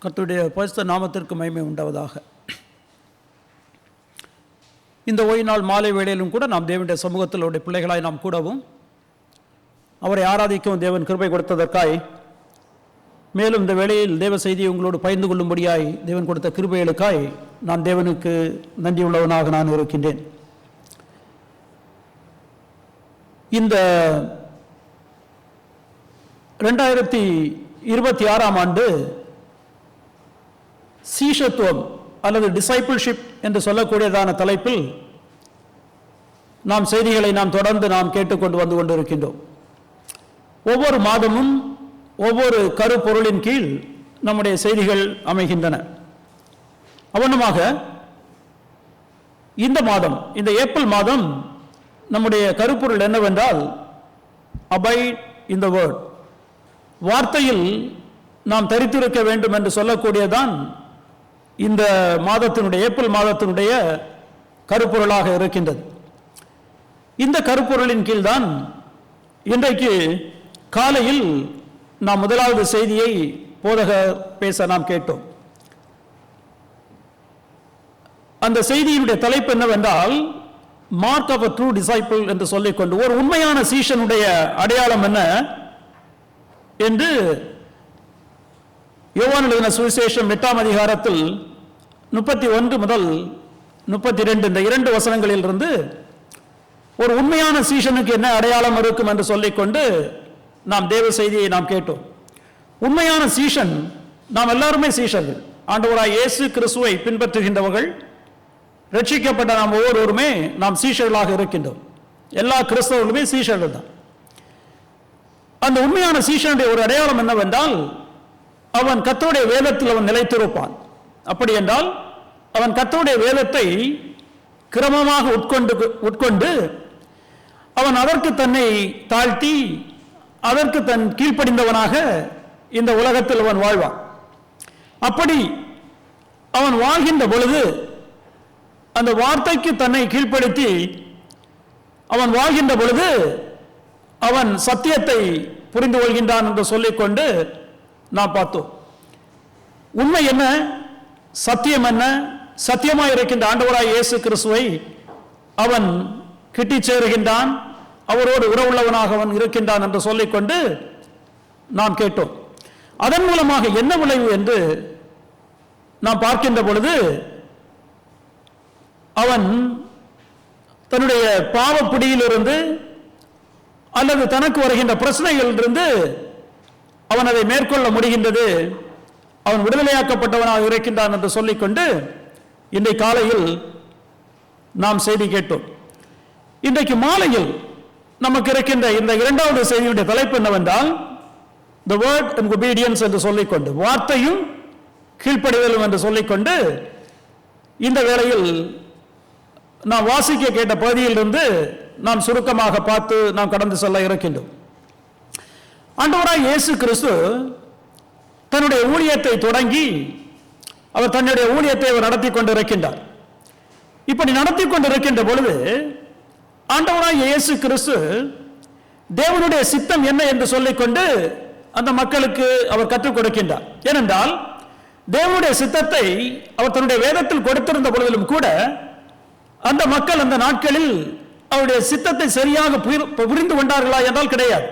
கர்த்தருடைய பரிசுத்த நாமத்திற்கு மகிமை உண்டாவதாக. இந்த ஓய்வு நாள் மாலை வேளையிலும் கூட நாம் தேவனுடைய சமூகத்தில் உடைய பிள்ளைகளாய் நாம் கூடவும் அவரை ஆராதிக்கவும் தேவன் கிருபை கொடுத்ததற்காய், மேலும் இந்த வேளையில் தேவ செய்தியை உங்களோடு பகிர்ந்து கொள்ளும்படியாய் தேவன் கொடுத்த கிருபைகளுக்காய் நான் தேவனுக்கு நன்றி உள்ளவனாக நான் இருக்கின்றேன். இந்த 2026ஆம் ஆண்டு சீஷத்துவம் அல்லது டிசைபிள்ஷிப் என்று சொல்லக்கூடியதான தலைப்பில் நாம் செய்திகளை தொடர்ந்து கேட்டுக்கொண்டு வந்து கொண்டிருக்கின்றோம். ஒவ்வொரு மாதமும் ஒவ்வொரு கருப்பொருளின் கீழ் நம்முடைய செய்திகள் அமைகின்றன. அவனமாக இந்த மாதம், இந்த ஏப்ரல் மாதம் நம்முடைய கருப்பொருள் என்னவென்றால் அபைட் இன் த வேர்ட், வார்த்தையில் நாம் தரித்திருக்க வேண்டும் என்று சொல்லக்கூடியதான் இந்த மாதத்தினுடைய, ஏப்ரல் மாதத்தினுடைய கருப்பொருளாக இருக்கின்றது. இந்த கருப்பொருளின் கீழ்தான் இன்றைக்கு காலையில் நாம் முதலாவது செய்தியை போதகர் பேச நாம் கேட்டோம். அந்த செய்தியினுடைய தலைப்பு என்னவென்றால் mark of a true disciple என்று சொல்லிக்கொண்டு, ஒரு உண்மையான சீஷனுடைய அடையாளம் என்ன என்று யோவான் எழுதின சுவிசேஷம் 8ஆம் அதிகாரத்தில் 31 முதல் 32 இந்த 2 வசனங்களில் இருந்து ஒரு உண்மையான சீஷனுக்கு என்ன அடையாளம் இருக்கும் என்று சொல்லிக்கொண்டு நாம் தேவ செய்தியை நாம் கேட்டோம். உண்மையான சீஷன், நாம் எல்லாருமே சீஷர்கள். ஆண்டவராய் இயேசு கிறிஸ்துவை பின்பற்றுகின்றவர்கள், ரட்சிக்கப்பட்ட நாம் ஒவ்வொருவருமே நாம் சீஷர்களாக இருக்கின்றோம். எல்லா கிறிஸ்தவர்களுமே சீஷர்கள் தான். அந்த உண்மையான சீஷனுடைய ஒரு அடையாளம் என்னவென்றால் அவன் கர்த்தருடைய வேதத்தில் அவன் நிலைத்திருப்பான். அப்படி என்றால் அவன் கர்த்தருடைய வேதத்தை கிரமமாக உட்கொண்டு அவன் அதற்கு தன்னை தாழ்த்தி அதற்கு தன் கீழ்ப்படிந்தவனாக இந்த உலகத்தில் அவன் வாழ்வான். அப்படி அவன் வாழ்கின்ற பொழுது அந்த வார்த்தைக்கு தன்னை கீழ்ப்படுத்தி அவன் வாழ்கின்ற பொழுது அவன் சத்தியத்தை புரிந்து கொள்கின்றான் என்று சொல்லிக்கொண்டு நாம் பார்த்தோம். உண்மை என்ன, சத்தியம் என்ன, சத்தியமாய் இருக்கின்ற ஆண்டவராய் இயேசு கிறிஸ்துவை அவன் கிட்டி சேருகின்றான், அவரோடு உறவுள்ளவனாக அவன் இருக்கின்றான் என்று சொல்லிக்கொண்டு நாம் கேட்டோம். அதன் மூலமாக என்ன விளைவு என்று நாம் பார்க்கின்ற பொழுது, அவன் தன்னுடைய பாவப்பிடியிலிருந்து அல்லது தனக்கு வருகின்ற பிரச்சனைகளிலிருந்து அவன் அதை மேற்கொள்ள முடிகின்றது, அவன் விடுதலையாக்கப்பட்டவனாக இருக்கின்றான் என்று சொல்லிக்கொண்டு இன்றைக்கு காலையில் நாம் செய்தி கேட்டோம். இன்றைக்கு மாலையில் நமக்கு இருக்கின்ற இந்த 2வது செய்தியுடைய தலைப்பு என்னவென்றால் the word and obedience என்று சொல்லிக்கொண்டு, வார்த்தையும் கீழ்ப்படிதலும் என்று சொல்லிக்கொண்டு இந்த வேளையில் நாம் வாசிக்க கேட்ட பகுதியிலிருந்து நாம் சுருக்கமாக பார்த்து நாம் கடந்து செல்ல இருக்கின்றோம். ஆண்டவராய் இயேசு கிறிஸ்து தன்னுடைய ஊழியத்தை தொடங்கி அவர் தன்னுடைய ஊழியத்தை அவர் நடத்தி கொண்டிருக்கின்றார். இப்படி நடத்தி கொண்டிருக்கின்ற பொழுது ஆண்டவராய் இயேசு கிறிஸ்து தேவனுடைய சித்தம் என்ன என்று சொல்லிக்கொண்டு அந்த மக்களுக்கு அவர் கற்றுக் கொடுக்கின்றார். ஏனென்றால் தேவனுடைய சித்தத்தை அவர் தன்னுடைய வேதத்தில் கொடுத்திருந்த பொழுதிலும் கூட அந்த மக்கள் அந்த நாட்களில் அவருடைய சித்தத்தை சரியாக புரிந்து கொண்டார்களா என்றால் கிடையாது.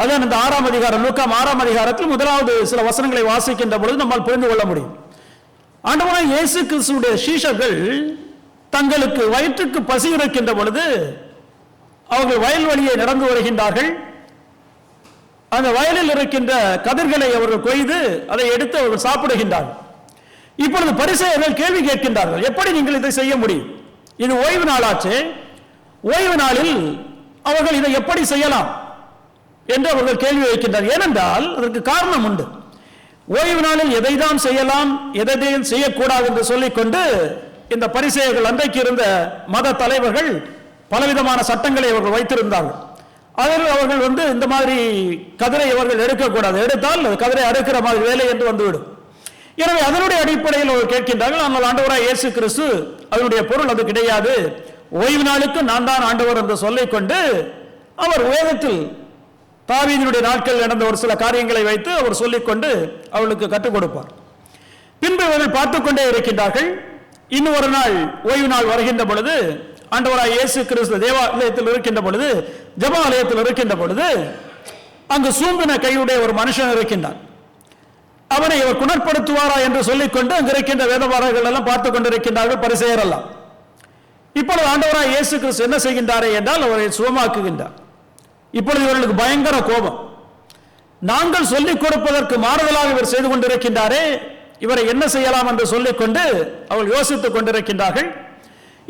அதான் இந்த 6ஆம் அதிகாரம், லூக்கா 6ஆம் அதிகாரத்தில் முதலாவது சில வசனங்களை வாசிக்கின்ற பொழுது நம்மால் புரிந்து கொள்ள முடியும். ஆண்டவராய் இயேசு கிறிஸ்துவுடைய சீஷர்கள் தங்களுக்கு வயிற்றுக்கு பசி இருக்கின்ற பொழுது அவர்கள் வயல் வழியை நடந்து வருகின்றார்கள். அந்த வயலில் இருக்கின்ற கதிர்களை அவர்கள் கொய்து அதை எடுத்து அவர்கள் சாப்பிடுகின்றார்கள். இப்பொழுது பரிசேயர்கள் கேள்வி கேட்கின்றார்கள், எப்படி நீங்கள் இதை செய்ய முடியும்? இது ஓய்வு நாளாச்சு, ஓய்வு நாளில் அவர்கள் இதை எப்படி செய்யலாம் என்று அவர்கள் கேள்வி வைக்கின்றார்கள். ஏனென்றால் அதற்கு காரணம் உண்டு. ஓய்வு நாளில் எதை தான் செய்யலாம், எதையும் செய்யக்கூடாது என்று சொல்லிக்கொண்டு இந்த பரிசேயர்கள், அன்றைக்கு இருந்த மத தலைவர்கள் பலவிதமான சட்டங்களை அவர்கள் வைத்திருந்தார்கள். அதில் அவர்கள் இந்த மாதிரி கதிரை அவர்கள் எடுக்கக்கூடாது, எடுத்தால் கதிரை அறுக்கிற மாதிரி வேலை என்று வந்துவிடும். எனவே அதனுடைய அடிப்படையில் அவர் கேட்கின்றார்கள். ஆனால் ஆண்டவராய் இயேசு கிறிஸ்து அதனுடைய பொருள் அது கிடையாது, ஓய்வு நாளுக்கு நான் தான் ஆண்டவர் என்று சொல்லிக்கொண்டு அவர் வேதத்தில் தாவீதினுடைய நாட்கள் நடந்த ஒரு சில காரியங்களை வைத்து அவர் சொல்லிக்கொண்டு அவளுக்கு கற்றுக் கொடுப்பார். பின்பு இவர்கள் பார்த்துக் கொண்டே இருக்கின்றார்கள். இன்னும் ஒரு நாள் ஓய்வு நாள் வருகின்ற பொழுது, ஆண்டவராய் இயேசு கிறிஸ்து தேவாலயத்தில் இருக்கின்ற பொழுது, ஜெபாலயத்தில் இருக்கின்ற பொழுது, அங்கு சூம்பின கையுடைய ஒரு மனுஷன் இருக்கின்றான். அவனை இவர் குணப்படுத்துவாரா என்று சொல்லிக்கொண்டு அங்கு இருக்கின்ற வேதபாரர்கள் எல்லாம் பார்த்துக் கொண்டிருக்கின்றார்கள், பரிசேயர் எல்லாம். இப்பொழுது ஆண்டவராய் இயேசு கிறிஸ்து என்ன செய்கின்றாரே என்றால் அவரை சுகமாக்குகின்றார். இப்பொழுது இவர்களுக்கு பயங்கர கோபம். நாங்கள் சொல்லிக் கொடுப்பதற்கு மாறுதலாக இவர் செய்து கொண்டிருக்கின்றாரே, இவரை என்ன செய்யலாம் என்று சொல்லிக்கொண்டு அவர்கள் யோசித்துக் கொண்டிருக்கின்றார்கள்.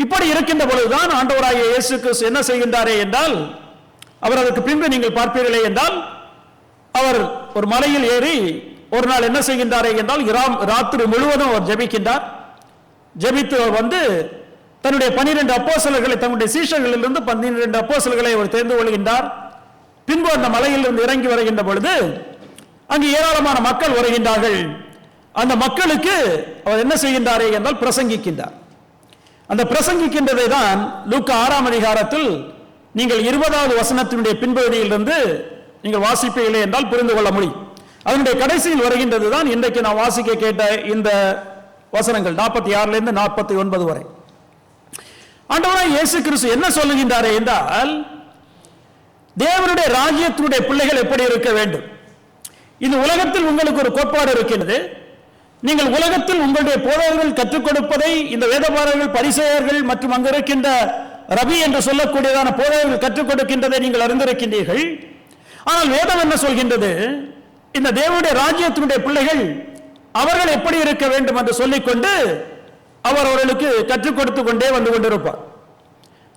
இப்படி இருக்கின்ற பொழுதுதான் ஆண்டவராகிய இயேசு கிறிஸ்து என்ன செய்கின்றாரே என்றால், அவர் அதற்கு பின்பு நீங்கள் பார்ப்பீர்களே என்றால், அவர் ஒரு மலையில் ஏறி ஒரு நாள் என்ன செய்கின்றாரே என்றால், ராத்திரி முழுவதும் அவர் ஜெபிக்கின்றார். ஜெபித்து வந்து தன்னுடைய 12 அப்போஸ்தலர்களை, தன்னுடைய சீஷர்களிலிருந்து 12 அப்போஸ்தலர்களை அவர் தேர்ந்து கொள்கின்றார். பின்பு அந்த மலையிலிருந்து இறங்கி வருகின்ற பொழுது அங்கு ஏராளமான மக்கள் வருகின்றார்கள். அந்த மக்களுக்கு அவர் என்ன செய்கின்றாரே என்றால் பிரசங்கிக்கின்றார். அந்த பிரசங்கிக்கின்றதை தான் லூக்கா 6ஆம் அதிகாரத்தில் நீங்கள் 20வது வசனத்தினுடைய பின்பகுதியிலிருந்து நீங்கள் வாசிப்பீர்களே என்றால் புரிந்து கொள்ள முடியும். அதனுடைய கடைசியில் வருகின்றது தான் இன்றைக்கு நான் வாசிக்க கேட்ட இந்த வசனங்கள் 46லிருந்து 49 வரை. ஆண்டவராய் இயேசு கிறிஸ்து என்ன சொல்லுகின்றாரே என்றால், தேவனுடைய ராஜ்யத்தினுடைய பிள்ளைகள் எப்படி இருக்க வேண்டும். இந்த உலகத்தில் உங்களுக்கு ஒரு கோட்பாடு இருக்கின்றது. நீங்கள் உலகத்தில் உங்களுடைய போதகர்கள் கற்றுக் கொடுப்பதை இந்த வேதபாரர்கள், பரிசேயர்கள் மற்றும் அங்கு இருக்கின்ற ரபி என்று சொல்லக்கூடியதான போதகர்கள் கற்றுக் கொடுக்கின்றதை நீங்கள் அறிந்திருக்கின்றீர்கள். ஆனால் வேதம் என்ன சொல்கின்றது, இந்த தேவனுடைய ராஜ்யத்தினுடைய பிள்ளைகள் அவர்கள் எப்படி இருக்க வேண்டும் என்று சொல்லிக்கொண்டு அவர் அவர்களுக்கு கற்றுக் கொடுத்து கொண்டே வந்து கொண்டிருப்பார்.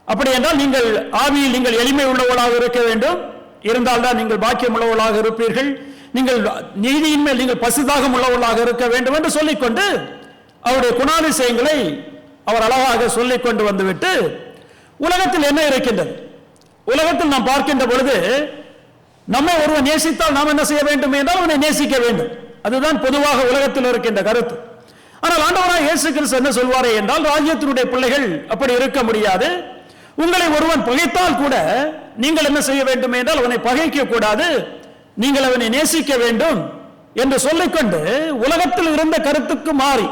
அப்படி என்றால் நீங்கள் ஆவியில் நீங்கள் எளிமை உள்ளவர்களாக இருக்க வேண்டும், இருந்தால்தான் நீங்கள் பாக்கியம் உள்ளவர்களாக இருப்பீர்கள். நீங்கள் நீதியின் மேல் நீங்கள் பசிதாகம் உள்ளவர்களாக இருக்க வேண்டும் என்று சொல்லிக்கொண்டு அவருடைய குணாதிசயங்களை அவர் அழகாக சொல்லிக் கொண்டு வந்துவிட்டு, உலகத்தில் என்ன இருக்கின்றது, உலகத்தில் நாம் பார்க்கின்ற பொழுது நம்மை ஒருவன் நேசித்தால் நாம் என்ன செய்ய வேண்டும் என்றால் அவனை நேசிக்க வேண்டும். அதுதான் பொதுவாக உலகத்தில் இருக்கின்ற கருத்து. ஆனால் ஆண்டவராய் இயேசு கிறிஸ்து என்ன சொல்வாரே என்றால், ராஜ்யத்தினுடைய பிள்ளைகள் அப்படி இருக்க முடியாது. உங்களை ஒருவன் பகைத்தால் கூட நீங்கள் என்ன செய்ய வேண்டும் என்றால் அவனை பகைக்க கூடாது, நீங்கள் அவனை நேசிக்க வேண்டும் என்று சொல்லிக்கொண்டு உலகத்தில் இருந்த கருத்துக்கு மாறி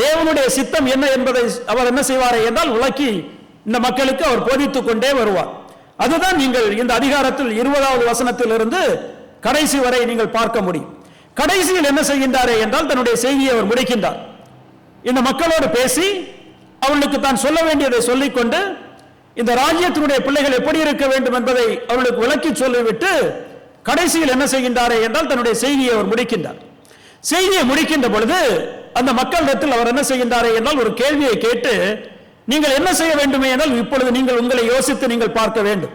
தேவனுடைய சித்தம் என்ன என்பதை அவர் என்ன செய்வாரே என்றால் விளக்கி இந்த மக்களுக்கு அவர் போதித்துக் கொண்டே வருவார். அதுதான் நீங்கள் இந்த அதிகாரத்தில் 20வது வசனத்தில் இருந்து கடைசி வரை நீங்கள் பார்க்க முடியும். கடைசியில் என்ன செய்கின்றாரே என்றால் தன்னுடைய செய்தியை அவர் முடிக்கின்றார். இந்த மக்களோடு பேசி அவர்களுக்கு தான் சொல்ல வேண்டியதை சொல்லிக்கொண்டு இந்த ராஜ்யத்தினுடைய பிள்ளைகள் எப்படி இருக்க வேண்டும் என்பதை அவர்களுக்கு விளக்கி சொல்லிவிட்டு கடைசியில் என்ன செய்கின்றாரே என்றால் தன்னுடைய செய்தியை அவர் முடிக்கின்றார். செய்தியை முடிக்கின்ற பொழுது அந்த மக்களிடத்தில் அவர் என்ன செய்கின்றாரே என்றால் ஒரு கேள்வியை கேட்டு, நீங்கள் என்ன செய்ய வேண்டுமே என்றால் இப்பொழுது நீங்கள் உங்களை யோசித்து நீங்கள் பார்க்க வேண்டும்,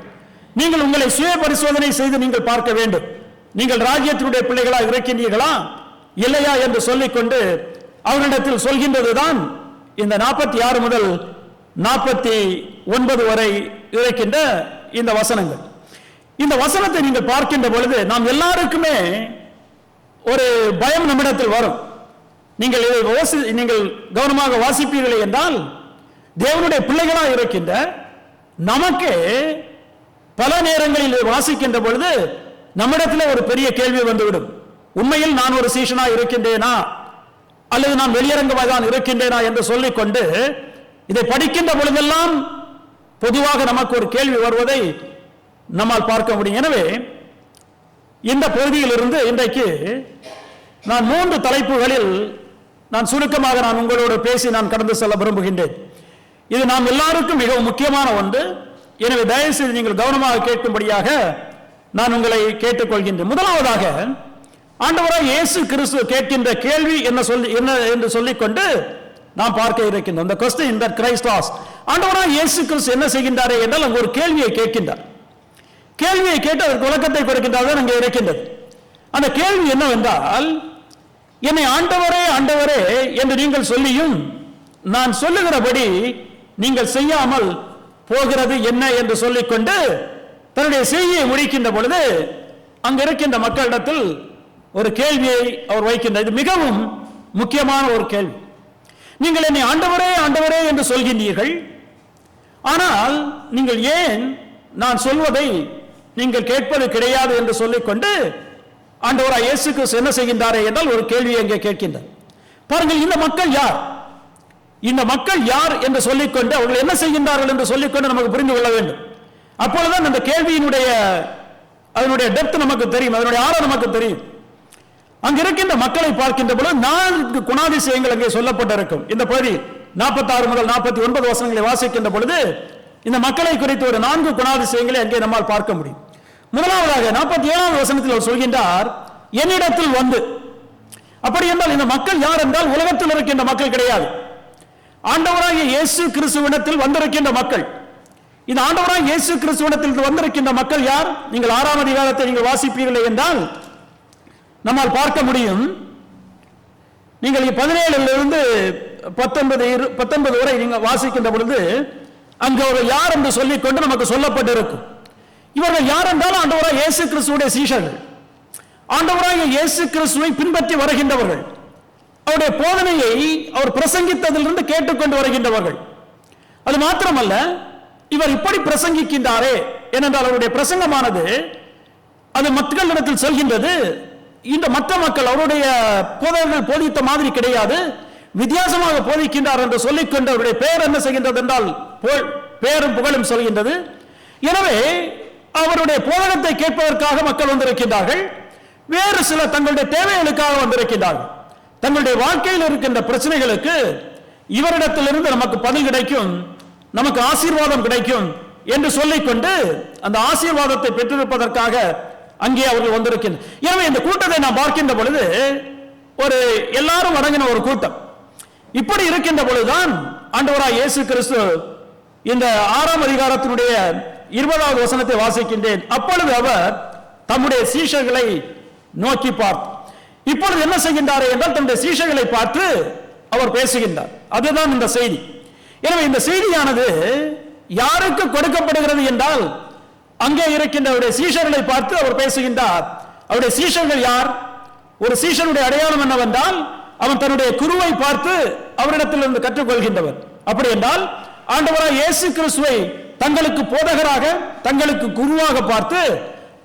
நீங்கள் உங்களை சுய பரிசோதனை செய்து நீங்கள் பார்க்க வேண்டும், நீங்கள் ராஜ்யத்தினுடைய பிள்ளைகளாக இருக்கின்றீர்களா இல்லையா என்று சொல்லிக்கொண்டு அவர்களிடத்தில் சொல்கின்றதுதான் இந்த 46 முதல் 49 வரை இருக்கின்ற இந்த வசனங்கள். இந்த வசனத்தை நீங்கள் பார்க்கின்ற பொழுது நாம் எல்லாருக்குமே ஒரு பயம் நம்மிடத்தில் வரும். நீங்கள் இதை நீங்கள் கவனமாக வாசிப்பீர்களே என்றால் தேவனுடைய பிள்ளைகளாக இருக்கின்ற நமக்கு பல நேரங்களில் வாசிக்கின்ற பொழுது நம்மிடத்தில் ஒரு பெரிய கேள்வி வந்துவிடும். உண்மையில் நான் ஒரு சீஷனா இருக்கின்றேனா அல்லது நான் வெளியரங்கமாக தான் இருக்கின்றேனா என்று சொல்லிக்கொண்டு இதை படிக்கின்ற பொழுதெல்லாம் பொதுவாக நமக்கு ஒரு கேள்வி வருவதை நம்மால் பார்க்க முடியும். எனவே இந்த பகுதியில் இருந்து இன்றைக்கு நான் 3 தலைப்புகளில் நான் சுருக்கமாக நான் உங்களோடு பேசி நான் கடந்து செல்ல விரும்புகின்றேன். இது நாம் எல்லாருக்கும் மிகவும் முக்கியமான ஒன்று. எனவே தயவு செய்து நீங்கள் கவனமாக கேட்கும்படியாக நான் உங்களை கேட்டுக்கொள்கின்றேன். முதலாவதாக ஆண்டவராய் இயேசு கிறிஸ்து கேட்கின்ற கேள்வி என்ன என்று சொல்லிக்கொண்டு நாம் பார்க்க இருக்கின்றோம். The question that Christ asked. ஆண்டவராய் இயேசு கிறிஸ்து என்ன செய்கின்றாரே என்றால் அங்கு ஒரு கேள்வியை கேட்கின்றார். கேள்வியை கேட்டு அதற்கு விளக்கத்தை கொடுக்கின்றார் அங்கே இருக்கின்றது. அந்த கேள்வி என்னவென்றால், என்னை ஆண்டவரே ஆண்டவரே என்று நீங்கள் சொல்லியும் நான் சொல்லுகிறபடி நீங்கள் செய்யாமல் போகிறது என்ன என்று சொல்லிக்கொண்டு தன்னுடைய செய்தியை முடிக்கின்ற பொழுது அங்கு இருக்கின்ற மக்களிடத்தில் ஒரு கேள்வியை அவர் வைக்கின்றார். இது மிகவும் முக்கியமான ஒரு கேள்வி. நீங்கள் என்னை ஆண்டவரே ஆண்டவரே என்று சொல்கின்றீர்கள், ஆனால் நீங்கள் ஏன் நான் சொல்வதை நீங்கள் கேட்பது கிடையாது என்று சொல்லிக்கொண்டு ஆண்டவராய் இயேசு கிறிஸ்து என்ன செய்கின்றாரே என்றால் ஒரு கேள்வியை அங்கே கேட்கின்றார். பாருங்கள், இந்த மக்கள் யார், இந்த மக்கள் யார் என்று சொல்லிக்கொண்டு அவர்கள் என்ன செய்கின்றார்கள் என்று சொல்லிக்கொண்டு நமக்கு புரிந்து கொள்ள வேண்டும். அப்பொழுதுதான் அந்த கேள்வியினுடைய அதனுடைய டெப்த் நமக்கு தெரியும், அதனுடைய ஆழம் நமக்கு தெரியும். அங்க இருக்கின்ற மக்களை பார்க்கின்ற பொழுது 4 குணாதிசயங்கள் அங்கே சொல்லப்பட்டிருக்கும். இந்த பகுதி 46 முதல் 49 வசனங்களை வாசிக்கின்ற பொழுது இந்த மக்களை குறித்து ஒரு 4 குணாதிசயங்களை அங்கே நம்மால் பார்க்க முடியும். முதலாவதாக 47வது வசனத்தில் அவர் சொல்கின்றார், என்னிடத்தில் வந்து. அப்படி என்றால் இந்த மக்கள் யார் என்றால் உலகத்தில் இருக்கின்ற மக்கள் கிடையாது, ஆண்டவராகிய இயேசு கிறிஸ்துவிடத்தில் வந்திருக்கின்ற மக்கள். இந்த ஆண்டவராகிய இயேசு கிறிஸ்துவிடத்தில் வந்திருக்கின்ற மக்கள் யார்? நீங்கள் 6ஆம் அதிகாரத்தை நீங்கள் வாசிப்பீர்கள் என்றால் நம்மால் பார்க்க முடியும். நீங்கள் 17 19 வரை நீங்கள் வாசிக்கின்ற பொழுது அங்கு ஒரு யார் என்று சொல்லிக்கொண்டு நமக்கு சொல்லப்பட்டிருக்கும். இவர்கள் யார் என்றால் ஆண்டவராகிய இயேசு கிறிஸ்துவுடைய சீஷர்கள், ஆண்டவராகிய இயேசு கிறிஸ்துவை பின்பற்றி வருகின்றவர்கள், அவருடைய போதனையை அவர் பிரசங்கித்ததிலிருந்து கேட்டுக்கொண்டு வருகின்றவர்கள். அது மாத்திரமல்ல, இவர் இப்படி பிரசங்கிக்கின்றாரே ஏனென்றால் அவருடைய பிரசங்கமானது அது மக்களிடத்தில் செல்கின்றது. இந்த மற்ற மக்கள் அவருடைய போதகர்கள் போதித்த மாதிரி கிடையாது, வித்தியாசமாக போதிக்கின்றார் என்று சொல்லிக்கொண்டு அவருடைய பெயர் என்ன செய்கின்றது என்றால் பெயரும் புகழும் சொல்கின்றது. எனவே அவருடைய போதகத்தை கேட்பதற்காக மக்கள் வந்திருக்கின்றார்கள். வேறு சில தங்களுடைய தேவைகளுக்காக வந்திருக்கின்றார்கள். தங்களுடைய வாழ்க்கையில் இருக்கின்ற பிரச்சனைகளுக்கு இவரிடத்திலிருந்து நமக்கு பதில் கிடைக்கும், நமக்கு ஆசீர்வாதம் கிடைக்கும் என்று சொல்லிக்கொண்டு அந்த ஆசீர்வாதத்தை பெற்றிருப்பதற்காக அங்கே அவர்கள் வந்திருக்கின்றனர். எனவே இந்த கூட்டத்தை நாம் பார்க்கின்ற பொழுது ஒரு எல்லாரும் அடங்கின ஒரு கூட்டம். இப்படி இருக்கின்ற பொழுதுதான் ஆண்டவராய் இயேசு கிறிஸ்து இந்த 6ஆம் அதிகாரத்தினுடைய 20வது வசனத்தை வாசிக்கின்றேன். அப்பொழுது அவர் தம்முடைய சீஷர்களை நோக்கி பார்த்து, இப்பொழுது என்ன செய்கின்றார் என்றால் தன்னுடைய சீஷர்களை பார்த்து அவர் பேசுகின்றார். அதுதான் இந்த செய்தி. எனவே இந்த செய்தியானது யாருக்கு கொடுக்கப்படுகிறது என்றால் அங்கே இருக்கின்ற அவருடைய சீஷர்களை பார்த்து அவர் பேசுகின்றார். அவருடைய சீஷர்கள் யார்? ஒரு சீஷனுடைய அடையாளம் என்னவென்றால் அவன் தன்னுடைய குருவை பார்த்து அவரிடத்திலிருந்து கற்றுக்கொள்கின்றவர். அப்படி என்றால் ஆண்டவராய் இயேசு கிறிஸ்துவை தங்களுக்கு போதகராக தங்களுக்கு குருவாக பார்த்து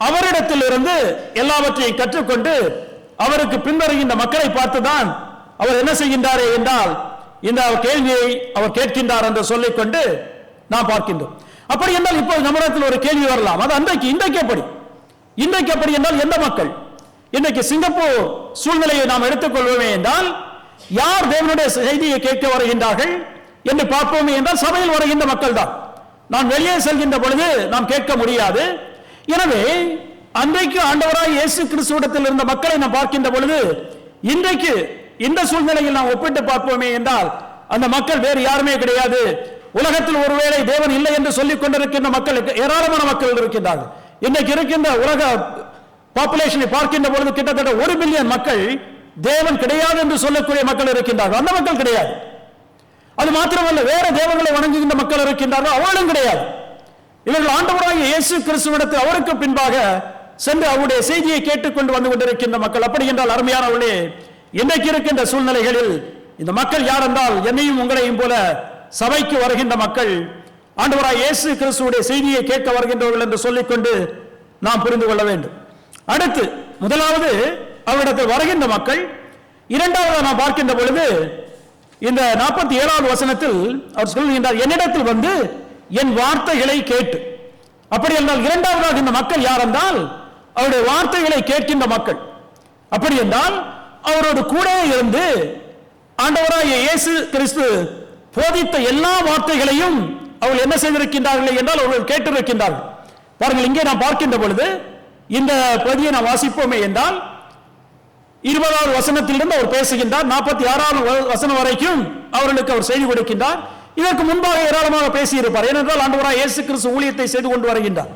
அவரிடத்திலிருந்து எல்லாவற்றையும் கற்றுக்கொண்டு அவருக்கு பின்வருகின்ற மக்களை பார்த்துதான் அவர் என்ன செய்கின்றாரே என்றால் இந்த கேள்வியை அவர் கேட்கின்றார் என்று சொல்லிக்கொண்டு நாம் பார்க்கின்றோம். அப்படி என்றால் இப்போ நம்மிடத்தில் ஒரு கேள்வி வரலாம், அது இன்றைக்கு எப்படி என்றால் எந்த மக்கள்? இன்றைக்கு சிங்கப்பூர் சூழ்நிலையை நாம் எடுத்துக்கொள்வோமே என்றால் யார் தேவனுடைய செய்தியை கேட்க வருகின்றார்கள் என்று பார்ப்போமே என்றால் சபையில் வருகின்ற மக்கள் தான். நான் வெளியே செல்கின்ற பொழுது நாம் கேட்க முடியாது. எனவே அன்றைக்கு ஆண்டவராய் இயேசு கிறிஸ்துவிடத்தில் இருந்த மக்களை நாம் பார்க்கின்ற பொழுது இன்றைக்கு இந்த சூழ்நிலையில் நாம் ஒப்பிட்டு பார்ப்போமே என்றால் அந்த மக்கள் வேறு யாருமே கிடையாது. உலகத்தில் ஒருவேளை தேவன் இல்லை என்று சொல்லிக் கொண்டிருக்கின்ற மக்கள் ஏராளமான மக்கள் இருக்கின்றார்கள். இன்றைக்கு இருக்கின்ற உலக பாப்புலேஷனை பார்க்கின்ற பொழுது கிட்டத்தட்ட 1 பில்லியன் மக்கள் தேவன் கிடையாது என்று சொல்லக்கூடிய மக்கள் இருக்கின்றார்கள். அந்த மக்கள் கிடையாது. அது மாத்திரமல்ல, வேற தேவங்களை வணங்குகின்ற மக்கள் இருக்கின்றார்கள், அவர்களும் கிடையாது. இவர்கள் ஆண்டவராகிய இயேசு கிறிஸ்துவிடத்தில் அவருக்கு பின்பாக சென்று அவருடைய செய்தியை கேட்டுக்கொண்டு வந்து கொண்டிருக்கின்ற மக்கள். அப்படி என்றால் அருமையானவர்களே, இன்றைக்கு இருக்கின்ற சூழ்நிலைகளில் இந்த மக்கள் யார் என்றால் என்னையும் உங்களையும் போல சபைக்கு வருகின்ற மக்கள், ஆண்டவராய் இயேசு கிறிஸ்துவுடைய செய்தியை கேட்க வருகின்றவர்கள் என்று சொல்லிக்கொண்டு நாம் புரிந்து கொள்ள வேண்டும். அடுத்து முதலாவது அவரிடத்தில் வருகின்ற மக்கள். இரண்டாவது நாம் பார்க்கின்ற பொழுது இந்த 47வது வசனத்தில் அவர் சொல்கின்றார், என்னிடத்தில் வந்து என் வார்த்தைகளை கேட்டு. அப்படி என்றால் இரண்டாவதாக இந்த மக்கள் யார் என்றால் அவருடைய வார்த்தைகளை கேட்கின்ற மக்கள். அப்படி என்றால் அவரோடு கூட இருந்து ஆண்டவராகிய இயேசு கிறிஸ்து போதித்த எல்லா வார்த்தைகளையும் அவர்கள் என்ன செய்திருக்கின்றார்கள் என்றால் அவர்கள் கேட்டிருக்கின்றார்கள். பாருங்கள், இங்கே நாம் பார்க்கின்ற பொழுது இந்த பகுதியை நாம் வாசிப்போமே என்றால் 20வது வசனத்திலிருந்து அவர் பேசுகின்றார். 46வது வசனம் வரைக்கும் அவர்களுக்கு அவர் செய்தி கொடுக்கின்றார். இதற்கு முன்பாக ஏராளமாக பேசியிருப்பார். ஏனென்றால் ஆண்டவராகிய இயேசு கிறிஸ்து ஊழியத்தை செய்து கொண்டு வருகின்றார்.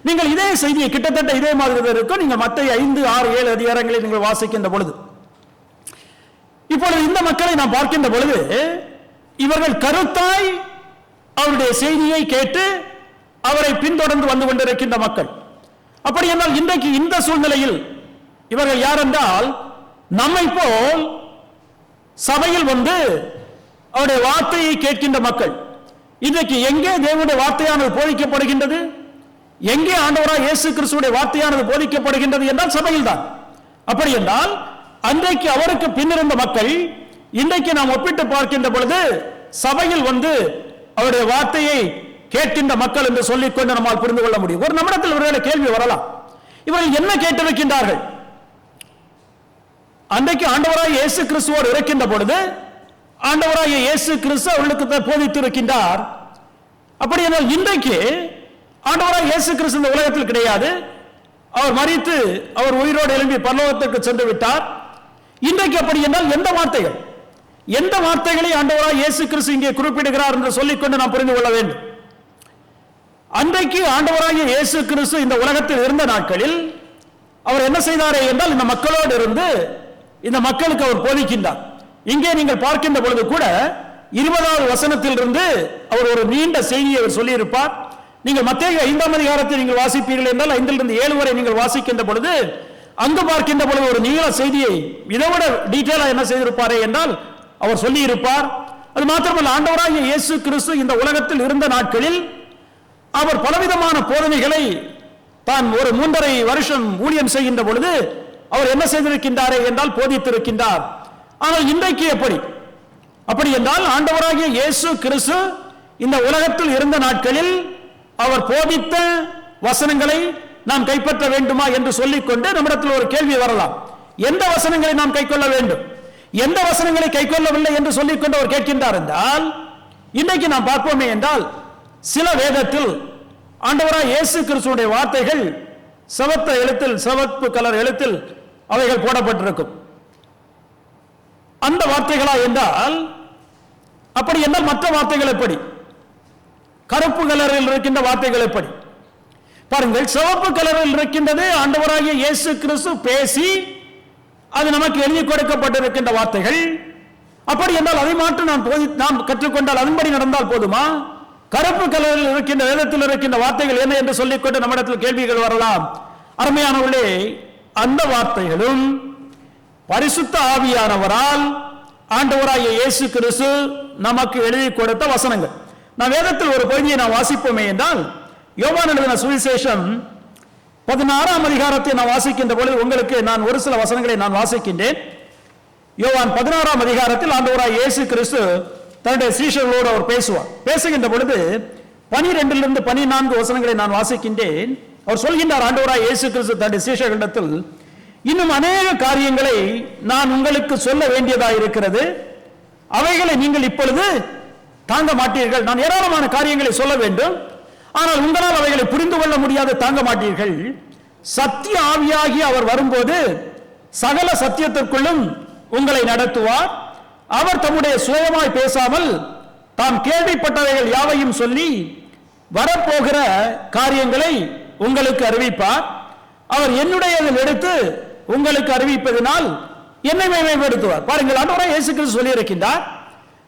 நீங்கள் இதே செய்தியை கிட்டத்தட்ட இதே மாதிரி இருக்கும். நீங்கள் மத்தேயு 5, 6, 7 அதிகாரங்களை நீங்கள் வாசிக்கின்ற பொழுது இப்பொழுது இந்த மக்களை நாம் பார்க்கின்ற பொழுது இவர்கள் கருத்தாய் அவருடைய செய்தியை கேட்டு அவரை பின்தொடர்ந்து வந்து கொண்டிருக்கின்ற மக்கள். அப்படி என்றால் இன்றைக்கு இந்த சூழ்நிலையில் இவர்கள் யார் என்றால் நம்மை போல் சபையில் வந்து அவருடைய வார்த்தையை கேட்கின்ற மக்கள். இன்றைக்கு எங்கே தேவனுடைய வார்த்தையானது போதிக்கப்படுகின்றது? எங்கே ஆண்டவராய் இயேசு கிறிஸ்துவுடைய வார்த்தையானது போதிக்கப்படுகின்றது என்றால் சபையில் தான். அப்படி என்றால் அன்றைக்கு அவருக்கு பின்னிருந்த மக்கள் இன்றைக்கு நாம் ஒப்பிட்டு பார்க்கின்ற பொழுது சபையில் அவருடைய வார்த்தையை கேட்கின்ற மக்கள் என்று சொல்லிக்கொண்டு நம்மால் புரிந்து கொள்ள முடியும். ஒரு நிமிடத்தில் ஒருவேளை கேள்வி வரலாம், இவர்கள் என்ன கேட்டிருக்கின்றார்கள்? அன்றைக்கு ஆண்டவராய் இயேசு கிறிஸ்துவோடு இருக்கின்ற பொழுது ஆண்டவராய் இயேசு கிறிஸ்து அவர்களுக்கு போதித்து இருக்கின்றார். அப்படி என்றால் இன்றைக்கு ஆண்டவராய் இயேசு கிறிஸ்து இந்த உலகத்தில் கிடையாது. அவர் மரித்து அவர் உயிரோடு எழும்பி பரலோகத்திற்கு சென்று விட்டார். இன்றைக்கு அப்படி என்றால் எந்த வார்த்தைகளை ஆண்டவராய் இயேசு கிறிஸ்து இங்கே குறிப்பிடுகிறார் என்று சொல்லிக்கொண்டு நாம் புரிந்து கொள்ள வேண்டும். அன்றைக்கு ஆண்டவராகிய இயேசு கிறிஸ்து இந்த உலகத்தில் இருந்த நாட்களில் அவர் என்ன செய்தாரே என்றால் இந்த மக்களோடு இருந்து இந்த மக்களுக்கு அவர் போதிக்கின்றார். இங்கே நீங்கள் பார்க்கின்ற பொழுது கூட 20வது வசனத்தில் இருந்து அவர் ஒரு நீண்ட செய்தியை அவர் சொல்லியிருப்பார். நீங்கள் மத்தேயு 5ஆம் அதிகாரத்தை நீங்கள் வாசிப்பீர்கள் என்றால் 5லிருந்து 7 வரை நீங்கள் வாசிக்கின்ற பொழுது அங்கு பார்க்கின்ற பொழுது ஒரு நீள செய்தியை இதைவிட டீட்டெயிலா என்ன செய்திருப்பாரே என்றால் அவர் சொல்லி இருப்பார். அது மாத்திரமல்ல, ஆண்டவராகிய இயேசு கிறிஸ்து இந்த உலகத்தில் இருந்த நாட்களில் அவர் பலவிதமான போதனைகளை தான் ஒரு 3.5 வருஷம் ஊழியம் செய்கின்ற பொழுது அவர் என்ன செய்திருக்கின்றாரே என்றால் போதித்திருக்கின்றார். ஆனால் இன்றைக்கு அப்படி என்றால் ஆண்டவராகிய இயேசு கிறிஸ்து இந்த உலகத்தில் இருந்த நாட்களில் அவர் போதித்த வசனங்களை நாம் கைப்பற்ற வேண்டுமா என்று சொல்லிக்கொண்டு நம்மிடத்தில் ஒரு கேள்வி வரலாம், எந்த வசனங்களை நாம் கைக்கொள்ள வேண்டும், எந்த வசனங்களை கைக்கொள்ளவில்லை என்று சொல்லிக்கொண்டு அவர் கேட்கின்றார் என்றால் இன்றைக்கு நாம் பார்ப்போமே என்றால் சில வேதத்தில் ஆண்டவராய் இயேசு கிறிஸ்துவுடைய வார்த்தைகள் சிவப்பு கலர் எழுத்தில் அவைகள் போடப்பட்டிருக்கும். அந்த வார்த்தைகளா என்றால் அப்படி என்றால் மற்ற வார்த்தைகள் எப்படி? கருப்பு கலரில் இருக்கின்ற வார்த்தைகள் எப்படி? பாருங்கள், சிவப்பு கலரில் இருக்கின்றது ஆண்டவராகிய இயேசு கிறிஸ்து பேசி அது நமக்கு எழுதி கொடுக்கப்பட்டிருக்கின்ற வார்த்தைகள். அப்படி என்றால் அதை மாற்று நாம் கற்றுக்கொண்டால் அதன்படி நடந்தால் போதுமா? கருப்பு கலரில் இருக்கின்ற வேதத்தில் இருக்கின்ற வார்த்தைகள் என்ன என்று சொல்லிக்கொண்டு நம்மிடத்தில் கேள்விகள் வரலாம். அருமையானவர்களே, அந்த வார்த்தைகளும் பரிசுத்த ஆவியானவரால் ஆண்டவராகிய இயேசு கிறிஸ்து நமக்கு எழுதி கொடுத்த வசனங்கள். நான் வேதத்தில் ஒரு பகுதியை நான் வாசிப்போமே என்றால் யோவான் எழுதின சுவிசேஷம் 16ஆம் அதிகாரத்தை நான் வாசிக்கின்ற பொழுது உங்களுக்கு நான் ஒரு சில வசனங்களை நான் வாசிக்கின்றேன். யோவான் 16ஆம் அதிகாரத்தில் ஆண்டவராகிய இயேசு கிறிஸ்து தன்னுடைய சீஷர்களோடு அவர் பேசுகின்ற பொழுது 12லிருந்து 14 வசனங்களை நான் வாசிக்கின்றேன். அவர் சொல்கின்றார், ஆண்டவராகிய இயேசு கிறிஸ்து தன்னுடைய சீஷர்களிடத்தில், இன்னும் அநேக காரியங்களை நான் உங்களுக்கு சொல்ல வேண்டியதாக இருக்கிறது, அவைகளை நீங்கள் இப்பொழுது தாங்க மாட்டீர்கள். நான் ஏராளமான காரியங்களை சொல்ல வேண்டும், ஆனால் உங்களால் அவைகளை புரிந்து கொள்ள முடியாது, தாங்க மாட்டீர்கள். சத்திய ஆவியாகி அவர் வரும்போது சகல சத்தியத்திற்குள்ளும் உங்களை நடத்துவார். அவர் தம்முடைய சுயமாய் பேசாமல் தாம் கேள்விப்பட்டவைகள் யாவையும் சொல்லி வரப்போகிற காரியங்களை உங்களுக்கு அறிவிப்பார். அவர் என்னுடையதில் எடுத்து உங்களுக்கு அறிவிப்பதனால் என்னை மேம்படுத்துவார். பாருங்கள், ஆண்டவராகிய இயேசு கிறிஸ்து சொல்லி இருக்கின்றார்,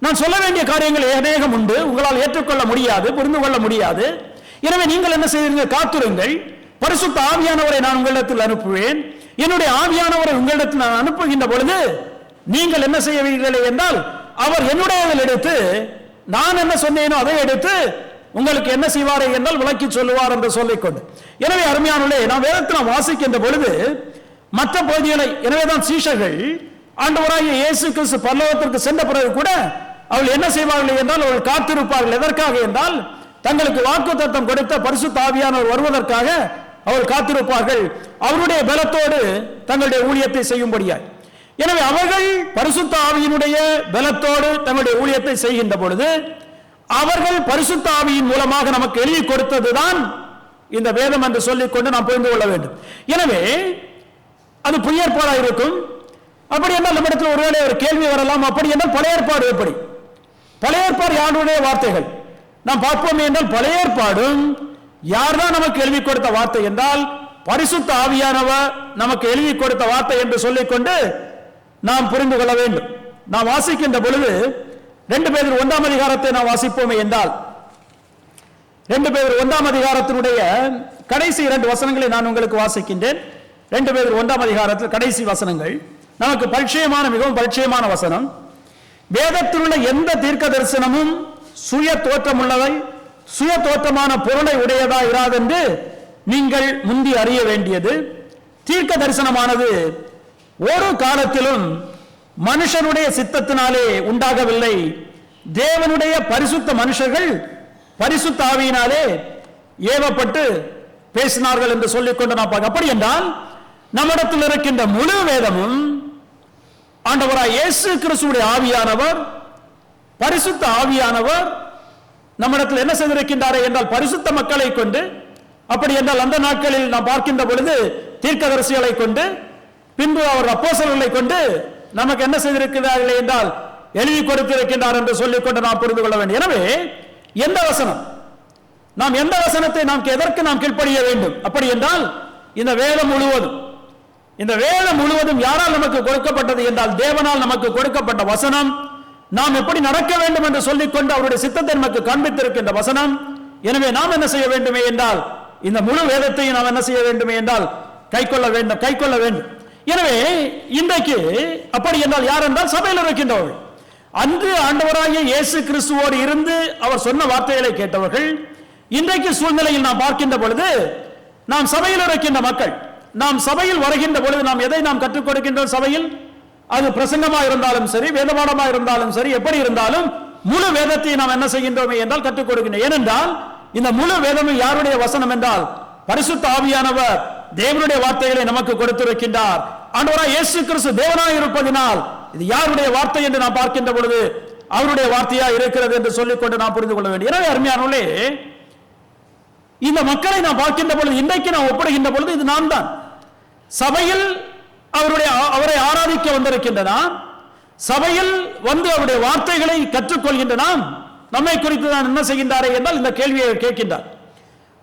நான் சொல்ல வேண்டிய காரியங்கள் அநேகம் உண்டு, உங்களால் ஏற்றுக்கொள்ள முடியாது, புரிந்து கொள்ள முடியாது. எனவே நீங்கள் என்ன செய்வீர்கள்? காத்திருங்கள், பரிசுத்த ஆவியானவரை நான் உங்களிடத்தில் அனுப்புவேன். என்னுடைய ஆவியானவரை உங்களிடத்தில் நான் அனுப்புகின்ற பொழுது நீங்கள் என்ன செய்வீர்கள் என்றால் அவர் என்னுடையதில் எடுத்து நான் என்ன சொன்னேனோ அதை எடுத்து உங்களுக்கு என்ன செய்வாரே என்றால் விளக்கி சொல்லுவார் என்று சொல்லிக்கொண்டு, எனவே அருமையானவர்களே, நாம் வேதத்தில் வாசிக்கின்ற பொழுது மற்ற பகுதிகளை, எனவேதான் சீஷர்கள் ஆண்டவராகிய இயேசு கிறிஸ்து பரலோகத்திற்கு சென்ற பிறகு கூட அவர்கள் என்ன செய்வார்கள் என்றால் அவர்கள் காத்திருப்பார்கள். எதற்காக என்றால் தங்களுக்கு வாக்குத்தத்தம் கொடுத்த பரிசுத்த ஆவியானவர் வருவதற்காக அவர்கள் காத்திருப்பார்கள், அவருடைய பலத்தோடு தங்களுடைய ஊழியத்தை செய்யும்படியாய். எனவே அவர்கள் பரிசுத்த ஆவியினுடைய பலத்தோடு தங்களுடைய ஊழியத்தை செய்கின்ற பொழுது அவர்கள் பரிசுத்த ஆவியின் மூலமாக நமக்கு எழுதி கொடுத்ததுதான் இந்த வேதம் என்று சொல்லிக்கொண்டு நாம் புரிந்து கொள்ள வேண்டும். எனவே அது புதிய ஏற்பாடாக இருக்கும். அப்படி என்றால் நம்மிடத்தில் ஒருவேளை ஒரு கேள்வி வரலாம், அப்படி என்றால் பழைய ஏற்பாடு எப்படி? பழைய ஏற்பாடு யாருடைய வார்த்தைகள் நாம் பார்ப்போம் என்றால் பழைய ஏற்பாடும் யார்தான் நமக்கு எழுதி கொடுத்த வார்த்தை என்றால் பரிசுத்த ஆவியானவர் நமக்கு எழுதி கொடுத்த வார்த்தை என்று சொல்லிக்கொண்டு நாம் புரிந்து கொள்ள வேண்டும். நாம் வாசிக்கின்ற பொழுது 2 பேதுரு 1ஆம் அதிகாரத்தை நாம் வாசிப்போமே என்றால் 2 பேதுரு 1ஆம் அதிகாரத்தினுடைய கடைசி 2 வசனங்களை நான் உங்களுக்கு வாசிக்கின்றேன். 2 பேதுரு 1ஆம் அதிகாரத்தில் கடைசி வசனங்கள் நமக்கு பரிச்சயமான, மிகவும் பரிச்சயமான வசனம். வேதத்தில் உள்ள எந்த தீர்க்க தரிசனமும் சுய தோற்றமுள்ளவை, சுய தோற்றமான பொருளை உடையதா இராதென்று நீங்கள் முந்தி அறிய வேண்டியது, தீர்க்க தரிசனமானது ஒரு காலத்திலும் மனுஷனுடைய சித்தத்தினாலே உண்டாகவில்லை, தேவனுடைய பரிசுத்த மனுஷர்கள் பரிசுத்த ஆவியினாலே ஏவப்பட்டு பேசினார்கள் என்று சொல்லிக்கொண்டு நாம் பார்க்க. அப்படி என்றால் நம்மிடத்தில் இருக்கின்ற முழு வேதமும் ஆண்டவராய் இயேசு கிறிஸ்துவுடைய ஆவியானவர், பரிசுத்த ஆவியானவர் நம்மிடத்தில் என்ன செய்திருக்கின்றாரே என்றால் பரிசுத்த மக்களை கொண்டு, அப்படி என்றால் அந்த நாட்களில் நாம் பார்க்கின்ற பொழுது தீர்க்கதரிசிகளை கொண்டு, பின்பு அவர் அப்போஸ்தலர்களை கொண்டு நமக்கு என்ன செய்திருக்கிறார்கள் என்றால் எழுதி கொடுத்திருக்கின்றார் என்று சொல்லிக்கொண்டு நாம் புரிந்து கொள்ள வேண்டும். எனவே எந்த வசனம், நாம் எந்த வசனத்தை நாம் எதற்கு நாம் கீழ்ப்படிய வேண்டும்? அப்படி என்றால் இந்த வேதம் முழுவதும், இந்த வேதம் முழுவதும் யாரால் நமக்கு கொடுக்கப்பட்டது என்றால் தேவனால் நமக்கு கொடுக்கப்பட்ட வசனம். நாம் எப்படி நடக்க வேண்டும் என்று சொல்லிக்கொண்டு அவருடைய சித்தத்தை நமக்கு காண்பித்திருக்கின்ற வசனம். எனவே நாம் என்ன செய்ய வேண்டுமே என்றால் இந்த முழு வேதத்தையும் நாம் என்ன செய்ய வேண்டுமே என்றால் கைக்கொள்ள வேண்டும். எனவே இன்றைக்கு அப்படி என்றால் யார் என்றால் சபையில் இருக்கின்றவர்கள், அன்று ஆண்டவராகிய இயேசு கிறிஸ்துவோடு இருந்து அவர் சொன்ன வார்த்தைகளை கேட்டவர்கள். இன்றைக்கு சூழ்நிலையில் நாம் பார்க்கின்ற பொழுது நாம் சபையில் இருக்கின்ற மக்கள், நாம் சபையில் வருகின்ற பொழுது நாம் எதை நாம் கற்றுக் கொடுக்கின்றோம்? சபையில் அது பிரசங்கமா இருந்தாலும் சரி, வேதபாடமா இருந்தாலும் சரி, எப்படி இருந்தாலும் முழு வேதத்தை நாம் என்ன செய்கின்றோமே என்றால் கற்றுக் கொடுக்கின்றோம். ஏனென்றால் இந்த முழு வேதமும் யாருடைய வசனம் என்றால் பரிசுத்த ஆவியானவர் தேவனுடைய வார்த்தைகளை நமக்கு கொடுத்திருக்கின்றார். ஆண்டவராய் இயேசு கிறிஸ்து தேவனாய் இருப்பதினால் இது யாருடைய வார்த்தை என்று நாம் பார்க்கின்ற பொழுது அவருடைய வார்த்தையா இருக்கிறது என்று சொல்லிக்கொண்டு நாம் புரிந்து கொள்ள வேண்டும். எனவே அருமையானவர்களே, இந்த மக்களை நாம் பார்க்கின்ற பொழுது, இன்றைக்கு நாம் ஒப்பிடுகின்ற பொழுது இது நான் தான் சபையில் அவரை ஆராதிக்க வந்திருக்கின்ற நாம், சபையில் வந்து அவருடைய வார்த்தைகளை கற்றுக்கொள்கின்ற நாம், நம்மை குறித்து நான் என்ன செய்கின்றாரே என்றால் இந்த கேள்வியை கேட்கின்றார்.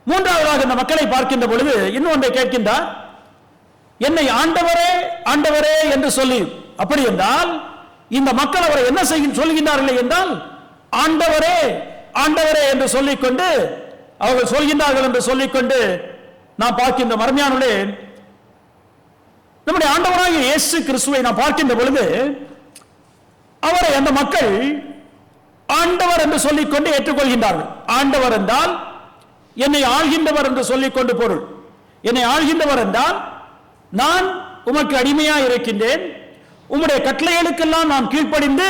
மூன்றாவதாக இந்த மக்களை பார்க்கின்ற பொழுது இன்னொன்றை கேட்கின்றார், என்னை ஆண்டவரே ஆண்டவரே என்று சொல்லி. அப்படி என்றால் இந்த மக்கள் அவரை என்ன சொல்கின்றார்கள் என்றால் ஆண்டவரே ஆண்டவரே என்று சொல்லிக்கொண்டு அவர்கள் சொல்கின்றார்கள் என்று சொல்லிக்கொண்டு நாம் பார்க்கின்ற அருமையானவர்களே, நம்முடைய ஆண்டவராகிய இயேசு கிறிஸ்துவை நாம் பார்க்கின்ற பொழுது அவரை அந்த மக்கள் ஆண்டவர் என்று சொல்லிக்கொண்டு ஏற்றுக்கொள்கின்றார்கள். ஆண்டவர் என்றால் என்னை ஆள்கின்றவர் என்று சொல்லிக்கொண்டு பொருள். என்னை ஆள்கின்றவர் என்றால் நான் உமக்கு அடிமையாக இருக்கின்றேன், உம்முடைய கட்டளைகளுக்கெல்லாம் நான் கீழ்ப்படிந்து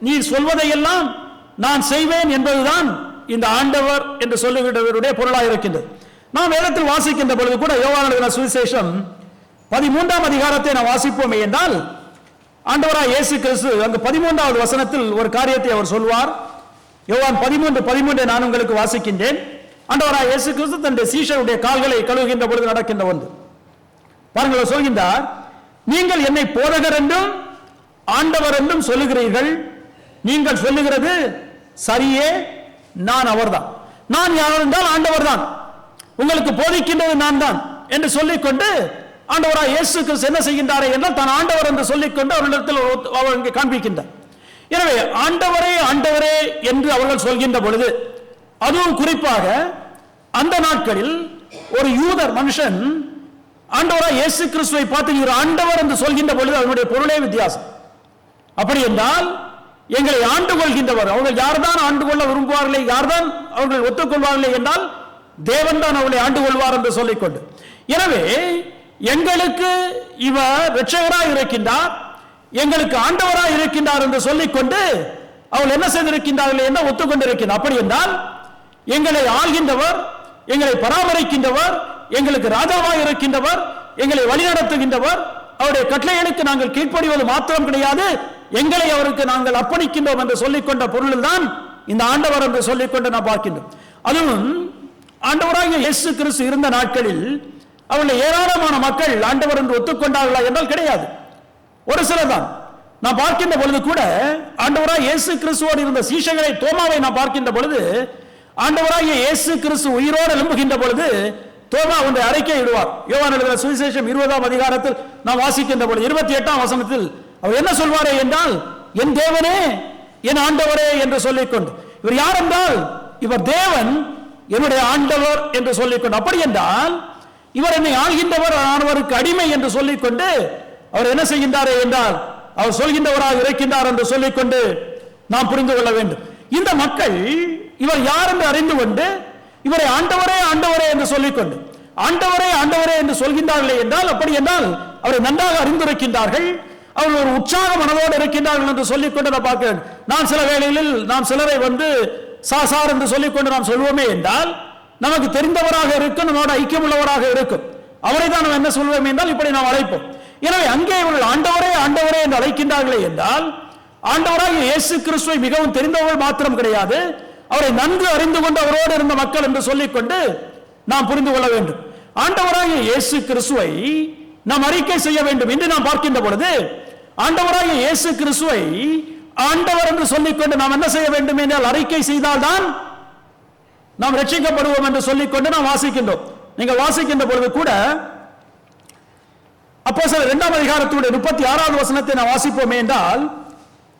நீ சொல்வதையெல்லாம் நான் செய்வேன் என்பதுதான் இந்த ஆண்டவர் என்று சொல்லுகிறவருடைய பொருளாக இருக்கின்றது. நாம் வேதத்தில் வாசிக்கின்ற பொழுது கூட யோவான் எழுதின சுவிசேஷம் 13ஆம் அதிகாரத்தை நாம் வாசிப்போமே என்றால் ஆண்டவராய் இயேசு கிறிஸ்து அங்கு 13வது வசனத்தில் ஒரு காரியத்தை அவர் சொல்வார். யோவான் 13:13 நான் உங்களுக்கு வாசிக்கின்றேன். ஆண்டவராய் இயேசு கிறிஸ்து தன்னுடைய சீஷருடைய கால்களை கழுவுகின்ற பொழுது நடக்கின்ற ஒன்று பாருங்கள். சொல்கின்றார், நீங்கள் என்னை போதகர் என்றும் ஆண்டவர் என்றும் சொல்லுகிறீர்கள், நீங்கள் சொல்லுகிறது சரியே, நான் அவர்தான். நான் யார் என்றால் ஆண்டவர் தான், உங்களுக்கு போதிக்கின்றது நான் தான் என்று சொல்லிக்கொண்டு ஆண்டவராய் இயேசு கிறிஸ்து என்ன செய்கின்றாரே என்றால் தான் ஆண்டவர் என்று சொல்லிக்கொண்டு அவர்களிடத்தில் அவர் காண்பிக்கின்றார். எனவே ஆண்டவரே ஆண்டவரே என்று அவர்கள் சொல்கின்ற பொழுது, அதுவும் குறிப்பாக அந்த நாட்களில் ஒரு யூதர் மனுஷன் ஆண்டவராய் இயேசு கிறிஸ்துவை பார்த்து ஆண்டவர் என்று சொல்கின்ற பொழுது அதனுடைய பொருளே வித்தியாசம். அப்படி என்றால் எங்களை ஆண்டு கொள்கின்றவர், அவர்கள் யார்தான் ஆண்டு கொள்ள விரும்புவார்களே, யார்தான் அவர்கள் ஒத்துக்கொள்வார்களே என்றால் தேவன் தான் அவர்களை ஆண்டு கொள்வார் என்று சொல்லிக்கொண்டு, எனவே எங்களுக்கு இவர் இரட்சகராய் இருக்கின்றார், எங்களுக்கு ஆண்டவராய் இருக்கின்றார் என்று சொல்லிக்கொண்டு அவர்கள் என்ன செய்திருக்கின்றார்கள் என்ன ஒத்துக்கொண்டிருக்கின்றார். அப்படி என்றால் எங்களை ஆள்கின்றவர், எங்களை பராமரிக்கின்றவர், எங்களுக்கு ராஜாவாய் இருக்கின்றவர், எங்களை வழிநடத்துகின்றவர், அவருடைய கட்டளைகளுக்கு நாங்கள் கீழ்ப்படிவது மாத்திரம் கிடையாது, எங்களை அவருக்கு நாங்கள் அர்ப்பணிக்கின்றோம் என்று சொல்லிக்கொண்ட பொருளில் தான் இந்த ஆண்டவர் என்று சொல்லிக்கொண்டு நாம் பார்க்கின்றோம். அதுவும் ஆண்டவராகிய இயேசு கிறிஸ்து இருந்த நாட்களில் அவர்கள் ஏராளமான மக்கள் ஆண்டவர் என்று ஒத்துக்கொண்டார்களா என்றால் கிடையாது, ஒரு சிலர் தான். நாம் பார்க்கின்ற பொழுது கூட ஆண்டவராகிய இயேசு கிறிஸ்துவோடு இருந்த சீஷர்களை தோமாவை நாம் பார்க்கின்ற பொழுது ஆண்டவராகிய இயேசு கிறிஸ்து உயிரோடு எழும்புகின்ற பொழுது தோமா ஒன்றை அறிக்கை இடுவார். யோவான் எழுதின சுவிசேஷம் 20ஆம் அதிகாரத்தில் நாம் வாசிக்கின்ற பொழுது 28ஆம் வசனத்தில் அவர் என்ன சொல்வாரே என்றால், என் தேவனே என் ஆண்டவரே என்று சொல்லிக்கொண்டு, இவர் யார் என்றால் இவர் தேவன் என்னுடைய ஆண்டவர் என்று சொல்லிக்கொண்டு, அப்படி என்றால் இவர் என்னை ஆள்கின்றவர், ஆனவருக்கு அடிமை என்று சொல்லிக்கொண்டு அவர் என்ன செய்கின்றாரே என்றால் அவர் சொல்கின்றவராக இருக்கின்றார் என்று சொல்லிக்கொண்டு நாம் புரிந்து கொள்ள வேண்டும். இந்த மக்கள் இவர் யார் என்று அறிந்து கொண்டு இவரை ஆண்டவரே ஆண்டவரே என்று சொல்லிக்கொண்டு ஆண்டவரே ஆண்டவரே என்று சொல்கின்றார்களே என்றால், அப்படி என்றால் அவரை நன்றாக அறிந்திருக்கின்றார்கள், அவர்கள் ஒரு உற்சாக மனதோடு இருக்கின்றார்கள் என்று சொல்லிக்கொண்டு நான் பார்க்கிறேன். நான் சில வேளைகளில் நாம் சிலரை சாசார் என்று சொல்லிக்கொண்டு நாம் சொல்வோமே என்றால், நமக்கு தெரிந்தவராக இருக்கும், நம்மோட ஐக்கியம் உள்ளவராக இருக்கும், அவரை தான் நாம் என்ன சொல்வோம் என்றால் இப்படி நாம் அழைப்போம். எனவே அங்கே இவர்கள் ஆண்டவரே ஆண்டவரே என்று அழைக்கின்றார்களே என்றால், ஆண்டவராக இயேசு கிறிஸ்துவை மிகவும் தெரிந்தவர்கள் மாத்திரம் கிடையாது, அவரை நன்கு அறிந்து கொண்டு அவரோடு இருந்த மக்கள் என்று சொல்லிக்கொண்டு நாம் புரிந்து கொள்ள வேண்டும். ஆண்டவராகிய இயேசு கிறிஸ்துவை நாம் அறிக்கை செய்ய வேண்டும் என்று நாம் பார்க்கின்ற பொழுது, ஆண்டவராகிய இயேசு கிறிஸ்துவை ஆண்டவர் என்று சொல்லிக்கொண்டு நாம் என்ன செய்ய வேண்டும் என்றால் அறிக்கை செய்தால்தான் நாம் ரட்சிக்கப்படுவோம் என்று சொல்லிக்கொண்டு நாம் வாசிக்கின்றோம். நீங்கள் வாசிக்கின்ற பொழுது கூட அப்போஸ்தலர் 2ஆம் அதிகாரத்துடைய 36வது வசனத்தை நாம் வாசிப்போமே என்றால்,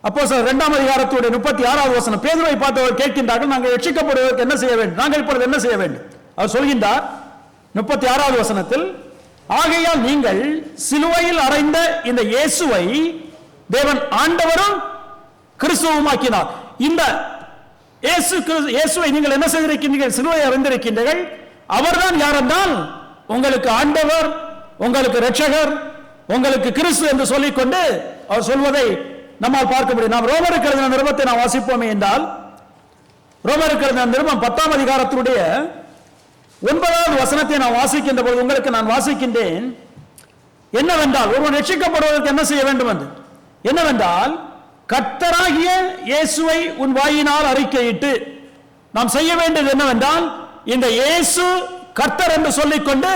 அப்போஸ்தலர் 2ஆம் அதிகாரத்துடைய 36வது வசனம், பேதுருவை பார்த்தவர் கேட்கின்றார்கள், நாங்கள் ரட்சிக்கப்படுவதற்கு என்ன செய்ய வேண்டும், நாங்கள் இப்பொழுது என்ன செய்ய வேண்டும்? அவர் சொல்கின்றார் 36வது வசனத்தில், ஆகையால் நீங்கள் சிலுவையில் அறைந்த இந்த இயேசுவை தேவன் ஆண்டவரும் கிறிஸ்துவுமாக்கினார். இந்த இயேசுவை நீங்கள் என்ன செய்திருக்கின்றீர்கள்? சிலுவை அறைந்திருக்கின்றீர்கள். அவர்தான் யார் என்றால் உங்களுக்கு ஆண்டவர், உங்களுக்கு இரட்சகர், உங்களுக்கு கிறிஸ்து என்று சொல்லிக்கொண்டு அவர் சொல்வதை நம்மால் பார்க்க முடியும். நாம் ரோமருக்கு எழுதின நிருபத்தை நாம் வாசிப்போமே என்றால், ரோமருக்கு எழுதின நிருபம் 10ஆம் அதிகாரத்தினுடைய 9வது வசனத்தை நான் வாசிக்கின்ற பொழுது உங்களுக்கு நான் வாசிக்கின்றேன். என்னவென்றால் ஒருவன் ரட்சிக்கப்படுவதற்கு என்ன செய்ய வேண்டும் என்று, என்னவென்றால் கர்த்தராகிய இயேசுவை உன் வாயினால் அறிக்கையிட்டு, நாம் செய்ய வேண்டியது என்னவென்றால் இந்த இயேசு கர்த்தர் என்று சொல்லிக்கொண்டு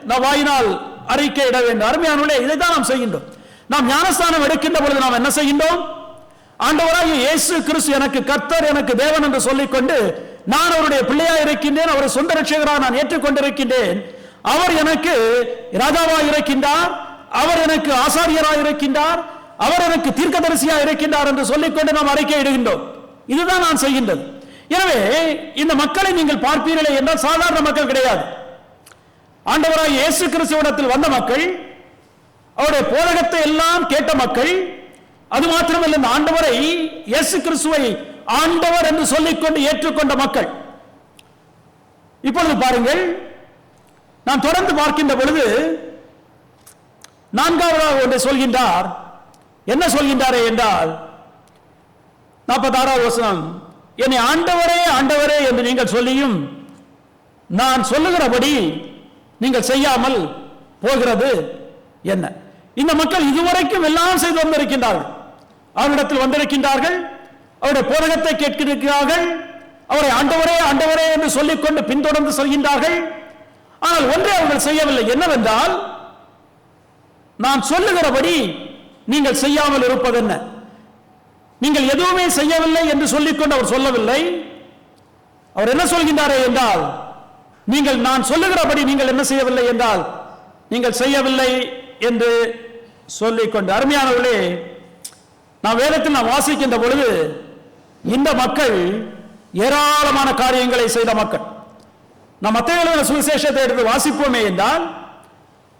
நாம் வாயினால் அறிக்கையிட வேண்டும். அருமையானவர்களே, இதைத்தான் நாம் செய்கின்றோம். நாம் ஞானஸ்தானம் எடுக்கின்ற பொழுது நாம் என்ன செய்கின்றோம்? ஆண்டவராகிய இயேசு கிறிஸ்து எனக்கு கர்த்தர், எனக்கு தேவன் என்று சொல்லிக்கொண்டு நான் அவருடைய பிள்ளையாக இருக்கின்றேன், அவரை சொந்த ரட்சகராக நான் ஏற்றுக்கொண்டிருக்கின்றேன், அவர் எனக்கு ராஜாவாக இருக்கின்றார், அவர் எனக்கு ஆசாரியராக இருக்கின்றார், அவர் எனக்கு தீர்க்கதரிசியாக இருக்கின்றார் என்று சொல்லிக்கொண்டு நாம் அறிக்கை இடுகின்றோம். இதுதான் நான் செய்கின்றது. எனவே இந்த மக்களை நீங்கள் பார்ப்பீர்களே என்றால் சாதாரண மக்கள் கிடையாது. ஆண்டவராகிய இயேசு கிறிஸ்துவிடத்தில் வந்த மக்கள், அவருடைய போதகத்தை எல்லாம் கேட்ட மக்கள், அது மாத்திரமல்ல இந்த ஆண்டவரை இயேசு கிறிஸ்துவை ஆண்டவர் என்று சொல்லிக்கொண்டு ஏற்றுக்கொண்ட மக்கள். இப்பொழுது பாருங்கள், நான் தொடர்ந்து பார்க்கின்ற பொழுது 4வது ஒன்றை சொல்கின்றார். என்ன சொல்கின்றாரே என்றால் 46வது வசனம், என்னை ஆண்டவரே ஆண்டவரே என்று நீங்கள் சொல்லியும் நான் சொல்லுகிறபடி நீங்கள் செய்யாமல் போகிறது என்ன? இந்த மக்கள் இதுவரைக்கும் எல்லாம் செய்து வந்திருக்கின்றார்கள். அவரிடத்தில் வந்திருக்கின்றார்கள், அவருடைய போதகத்தை கேட்கிறார்கள், அவரை ஆண்டவரே ஆண்டவரே என்று சொல்லிக்கொண்டு பின்தொடர்ந்து செல்கின்றார்கள். ஆனால் ஒன்றை அவர்கள் செய்யவில்லை. என்னவென்றால் நான் சொல்லுகிறபடி நீங்கள் செய்யாமல் இருப்பது என்ன? நீங்கள் எதுவுமே செய்யவில்லை என்று சொல்லிக்கொண்டு அவர் சொல்லவில்லை. அவர் என்ன சொல்கின்றாரே என்றால், நீங்கள் நான் சொல்லுகிறபடி நீங்கள் என்ன செய்யவில்லை என்றால் நீங்கள் செய்யவில்லை என்று சொல்லிக்கொண்டு. அருமையானவர்களே, நாம் வேதத்தில் நாம் வாசிக்கின்ற பொழுது இந்த மக்கள் ஏராளமான காரியங்களை செய்த மக்கள். நாம் மத்தேயு எழுதின சுவிசேஷத்தை எடுத்து வாசிப்போமே என்றால்,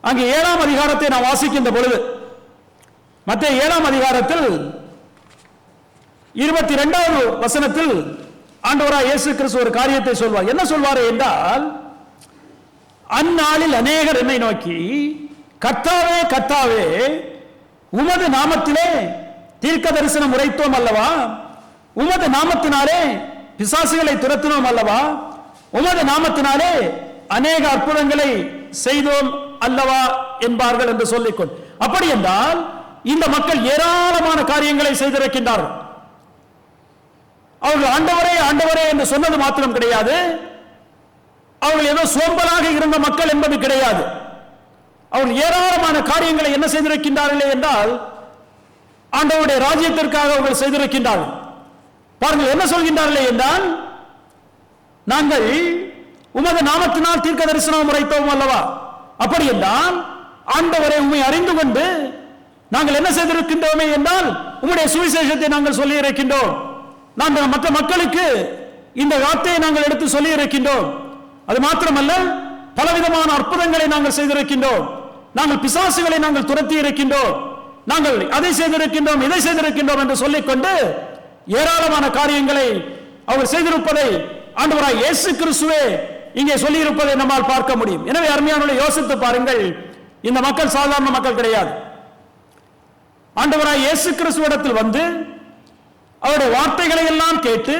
அங்கே 7ஆம் அதிகாரத்தை நாம் வாசிக்கின்ற பொழுது மத்தேயு 7ஆம் அதிகாரத்தில் 22வது வசனத்தில் ஆண்டவராகிய இயேசு கிறிஸ்து ஒரு காரியத்தை சொல்வார். என்ன சொல்வார் என்றால், அந்நாளில் அநேகர் என்னை நோக்கி கர்த்தாவே கர்த்தாவே உமது நாமத்திலே தீர்க்க தரிசனம் உரைத்தோம் அல்லவா, உமது நாமத்தினாலே பிசாசுகளை துரத்தினோம் அல்லவா, உமது நாமத்தினாலே அநேக அற்புதங்களை செய்தோம் அல்லவா என்பார்கள் என்று சொல்லிக்கொண்டு. அப்படி என்றால் இந்த மக்கள் ஏராளமான காரியங்களை செய்திருக்கின்றார்கள். அவர்கள் ஆண்டவரே ஆண்டவரே என்று சொன்னது மாத்திரம் கிடையாது, அவர்கள் ஏதோ சோம்பலாக இருந்த மக்கள் என்பது கிடையாது. அவர்கள் ஏராளமான காரியங்களை என்ன செய்திருக்கின்றார்களே என்றால் ஆண்டவருடைய ராஜ்யத்திற்காக அவர்கள் செய்திருக்கின்றார்கள். பாருங்கள் என்ன சொல்கின்றார்களே என்றால், நாங்கள் உமது நாமத்தினால் தீர்க்க தரிசனம் உரைத்தோம் அல்லவா, அப்படி என்றால் ஆண்டவரை உம்மை அறிந்து கொண்டு நாங்கள் என்ன செய்திருக்கின்றோமே என்றால் உம்முடைய சுவிசேஷத்தை நாங்கள் சொல்லி இருக்கின்றோம், நாங்கள் மற்ற மக்களுக்கு இந்த வார்த்தையை நாங்கள் எடுத்து சொல்லி இருக்கின்றோம். அது மாத்திரமல்ல, பலவிதமான அற்புதங்களை நாங்கள் செய்திருக்கின்றோம், நாங்கள் பிசாசுகளை நாங்கள் துரத்தி இருக்கின்றோம், நாங்கள் அதை செய்திருக்கின்றோம் இதை செய்திருக்கின்றோம் என்று சொல்லிக்கொண்டு ஏராளமான காரியங்களை அவர் செய்திருப்பதை ஆண்டவராகிய இயேசு கிறிஸ்துவே இங்கே சொல்லி இருப்பதை நம்மால் பார்க்க முடியும். எனவே அருமையானவர்களை யோசித்து பாருங்கள், இந்த மக்கள் சாதாரண மக்கள் கிடையாது. ஆண்டவராய் இயேசு கிறிஸ்துவிடத்தில் வந்து அவருடைய வார்த்தைகளை எல்லாம் கேட்டு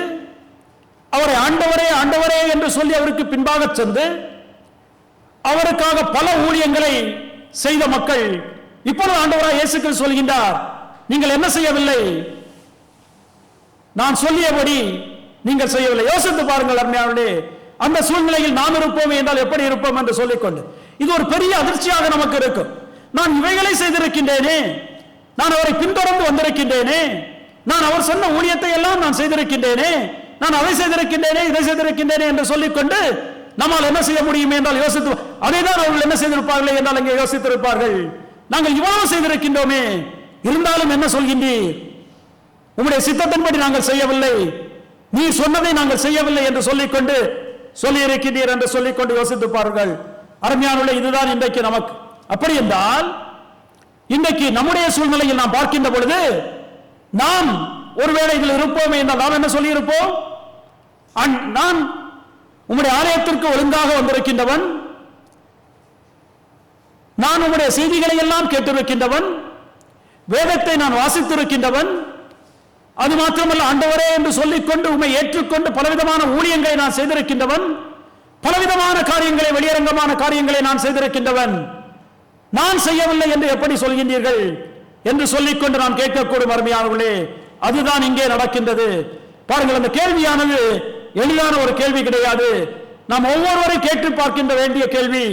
அவரை ஆண்டவரே ஆண்டவரே என்று சொல்லி அவருக்கு பின்பாக சென்று அவருக்காக பல ஊழியங்களை செய்த மக்கள் இப்பொழுது ஆண்டவராய் இயேசு கிறிஸ்து சொல்கின்றார், நீங்கள் என்ன செய்யவில்லை, நான் சொல்லியபடி நீங்கள் செய்யவில்லை. யோசித்து பாருங்கள் அருமையானவர்களே, அந்த சூழ்நிலையில் நாம் இருப்போம் என்றால் எப்படி இருப்போம் என்று சொல்லிக்கொண்டு இது ஒரு பெரிய அதிர்ச்சியாக நமக்கு இருக்கும். நான் இவைகளை செய்திருக்கின்றேனே, நான் அவரை பின்தொடர்ந்து வந்திருக்கின்றேனே, நான் அவர் சொன்ன ஊழியத்தை எல்லாம் நான் செய்திருக்கின்றேனே, நான் அதை செய்திருக்கின்றேனே இதை செய்திருக்கின்றேனே என்று சொல்லிக்கொண்டு நம்மால் என்ன செய்ய முடியும் என்றால் யோசித்து, அதைதான் அவர்கள் என்ன செய்திருப்பார்கள் என்றால் அங்கே யோசித்திருப்பார்கள். நாங்கள் இவ்வளவு செய்திருக்கின்றோமே, இருந்தாலும் என்ன சொல்கின்றீர், உம்முடைய சித்தத்தின்படி நாங்கள் செய்யவில்லை, நீ சொன்னதை நாங்கள் செய்யவில்லை என்று சொல்லிக்கொண்டு சொல்லி இருக்கின்றீர் என்று சொல்லிக்கொண்டு யோசித்துப்பார்கள். அருமையானவர்களே, இதுதான் இன்றைக்கு நமக்கு. அப்படி என்றால் இன்றைக்கு நம்முடைய சூழ்நிலையில் நாம் பார்க்கின்ற பொழுது நாம் ஒருவேளை இதில் இருப்போமே என்றால் நாம் என்ன சொல்லி இருப்போம், நான் உம்முடைய ஆலயத்திற்கு ஒழுங்காக வந்திருக்கின்றவன், நான் உம்முடைய செய்திகளை எல்லாம் கேட்டிருக்கின்றவன், வேதத்தை நான் வாசித்திருக்கின்றவன், அது மாத்திரமல்ல ஆண்டவரே என்று சொல்லிக்கொண்டு உம்மை ஏற்றுக்கொண்டு பலவிதமான ஊழியங்களை நான் செய்திருக்கின்றவன், பலவிதமான காரியங்களை வெளியரங்கமான காரியங்களை நான் செய்திருக்கின்றவன், நான் செய்யவில்லை என்று எப்படி சொல்கின்றீர்கள் என்று சொல்லிக்கொண்டு நாம் கேட்கக்கூடும். அருமையானவர்களே, அதுதான் இங்கே நடக்கின்றது. பாருங்கள், அந்த கேள்வியானது எளிதான ஒரு கேள்வி கிடையாது. நாம் ஒவ்வொருவரை கேட்டு பார்க்கின்ற வேண்டிய கேள்வி.